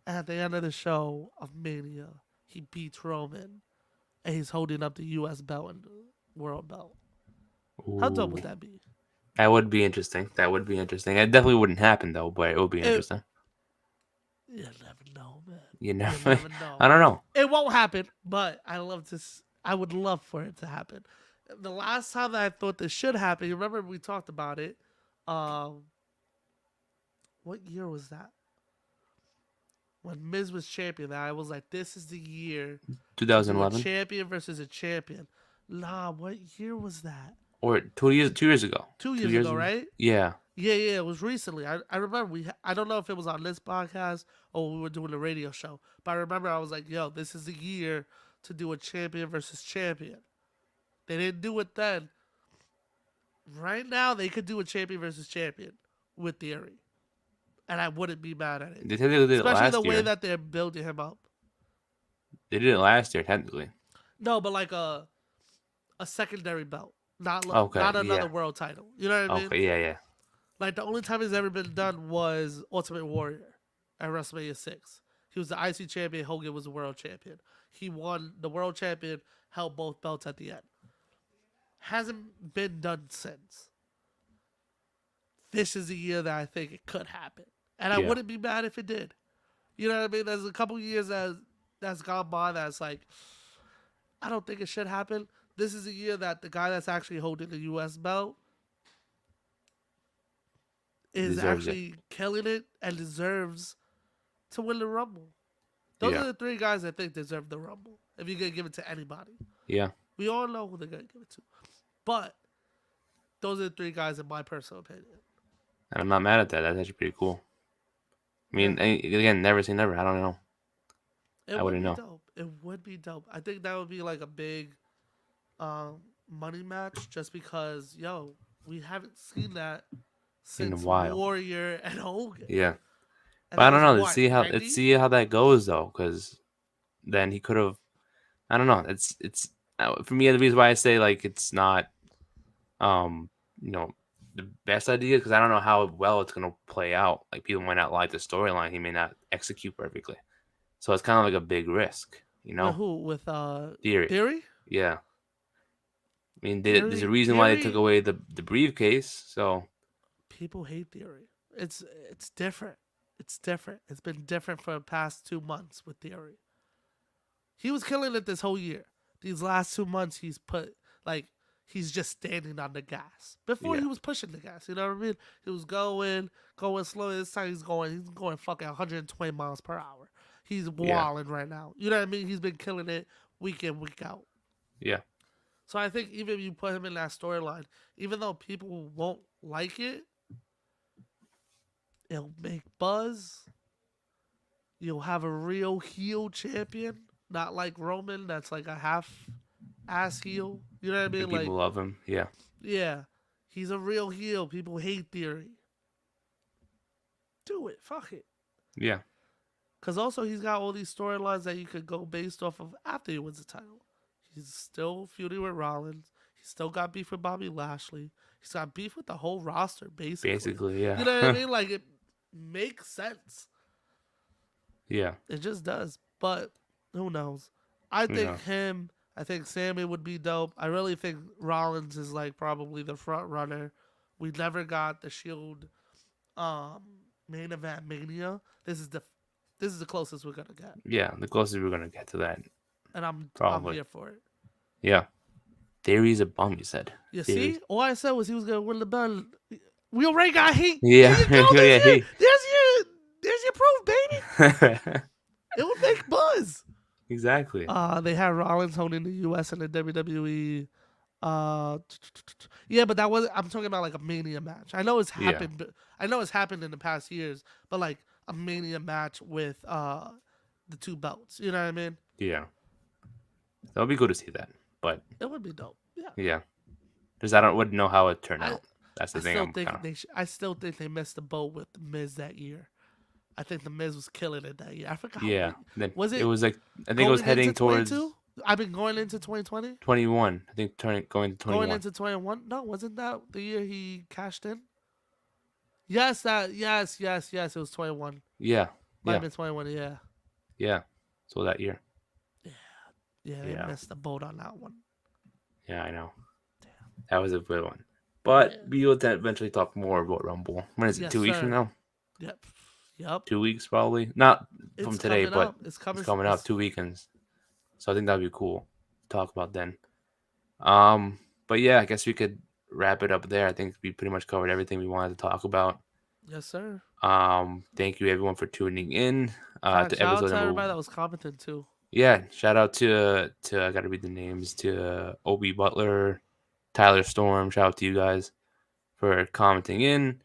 And at the end of the show of Mania, he beats Roman, and he's holding up the U.S. belt and the world belt. Ooh. How dope would that be? That would be interesting. It definitely wouldn't happen, though, but it would be interesting. You never know, man. You never know. I don't know. It won't happen, but I would love for it to happen. The last time that I thought this should happen, you remember we talked about it. What year was that? When Miz was champion, I was like, this is the year. 2011? Champion versus a champion. Nah, what year was that? Or 2 years ago. 2 years ago, right? Yeah. Yeah, it was recently. I remember I don't know if it was on this podcast or we were doing a radio show, but I remember I was like, yo, this is the year to do a champion versus champion. They didn't do it then. Right now, they could do a champion versus champion with Theory. And I wouldn't be mad at it. They technically did Especially it last the way year. that they're building him up. They did it last year, technically. No, but like a secondary belt. Not Okay, another world title. You know what I mean? Okay, yeah. Like, the only time it's ever been done was Ultimate Warrior at WrestleMania 6. He was the IC champion. Hogan was the world champion. He won the world champion, held both belts at the end. Hasn't been done since. This is the year that I think it could happen. And I wouldn't be mad if it did. You know what I mean? There's a couple years that's gone by that's like, I don't think it should happen. This is a year that the guy that's actually holding the U.S. belt is actually killing it and deserves to win the Rumble. Those are the three guys I think deserve the Rumble. If you're going to give it to anybody. Yeah. We all know who they're going to give it to. But those are the three guys in my personal opinion. And I'm not mad at that. That's actually pretty cool. I mean, again, never say never. I don't know. I wouldn't know. Dope. It would be dope. I think that would be like a big money match just because, we haven't seen that since in a while. Warrior and Hogan. Yeah. But I don't know. Let's see how that goes, though, because then he could have. I don't know. It's for me, the reason why I say like it's not, the best idea because I don't know how well it's gonna play out. Like people might not like the storyline. He may not execute perfectly, so it's kind of like a big risk, Who with Theory? Theory? Yeah. I mean, there's a reason why they took away the briefcase. So people hate Theory. It's different. It's different. It's been different for the past 2 months with Theory. He was killing it this whole year. These last 2 months, he's just standing on the gas. Before he was pushing the gas, you know what I mean? He was going slow. This time he's going fucking 120 miles per hour. He's walling right now. You know what I mean? He's been killing it week in, week out. Yeah. So I think even if you put him in that storyline, even though people won't like it, it'll make buzz. You'll have a real heel champion, not like Roman that's like a half-ass heel. You know what I mean? People love him. Yeah. Yeah. He's a real heel. People hate Theory. Do it. Fuck it. Yeah. Because also he's got all these storylines that you could go based off of after he wins the title. He's still feuding with Rollins. He's He's still got beef with Bobby Lashley. He's got beef with the whole roster, basically. Basically, yeah. You know what I mean? Like, it makes sense. Yeah. It just does. But who knows? I think him. I think Sammy would be dope. I really think Rollins is like probably the front runner. We never got the Shield main event Mania. This is the closest we're gonna get. Yeah, the closest we're gonna get to that. And I'm here for it. Yeah. Theory's a bum, you said. You see? All I said was he was gonna win the belt. We already got heat. Yeah. There's your proof, baby. It would make buzz. Exactly. They had Rollins holding the US and the WWE. Yeah, but that was I'm talking about like a Mania match. I know it's happened. But I know it's happened in the past years, but like a Mania match with the two belts. You know what I mean? Yeah. That would be good to see that, but it would be dope. Yeah. Yeah. Because I wouldn't know how it turned out. That's the thing. I still think they missed the boat with the Miz that year. I think the Miz was killing it that year. I forgot. Yeah. Was it? It was like I think it was heading towards. I've been going into 2020. 21. I think going to 21. Going into 21. No, wasn't that the year he cashed in? Yes. It was 21. Yeah. Might have been 21. Yeah. Yeah. So that year. Yeah, they missed the boat on that one. Yeah, I know. Damn. That was a good one. But we will eventually talk more about Rumble. When is it? 2 weeks from now? Yep. 2 weeks probably. Not from today, but it's coming up 2 weekends. So I think that'd be cool to talk about then. But yeah, I guess we could wrap it up there. I think we pretty much covered everything we wanted to talk about. Yes, sir. Thank you everyone for tuning in. Shout out to everybody that was commenting too. Yeah, shout out to I gotta read the names, to Obi Butler, Tyler Storm. Shout out to you guys for commenting in.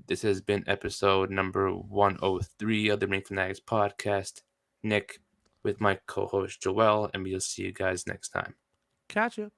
This has been episode number 103 of the Ring Fanatics podcast. Nick with my co-host Joel, and we'll see you guys next time. Catch you.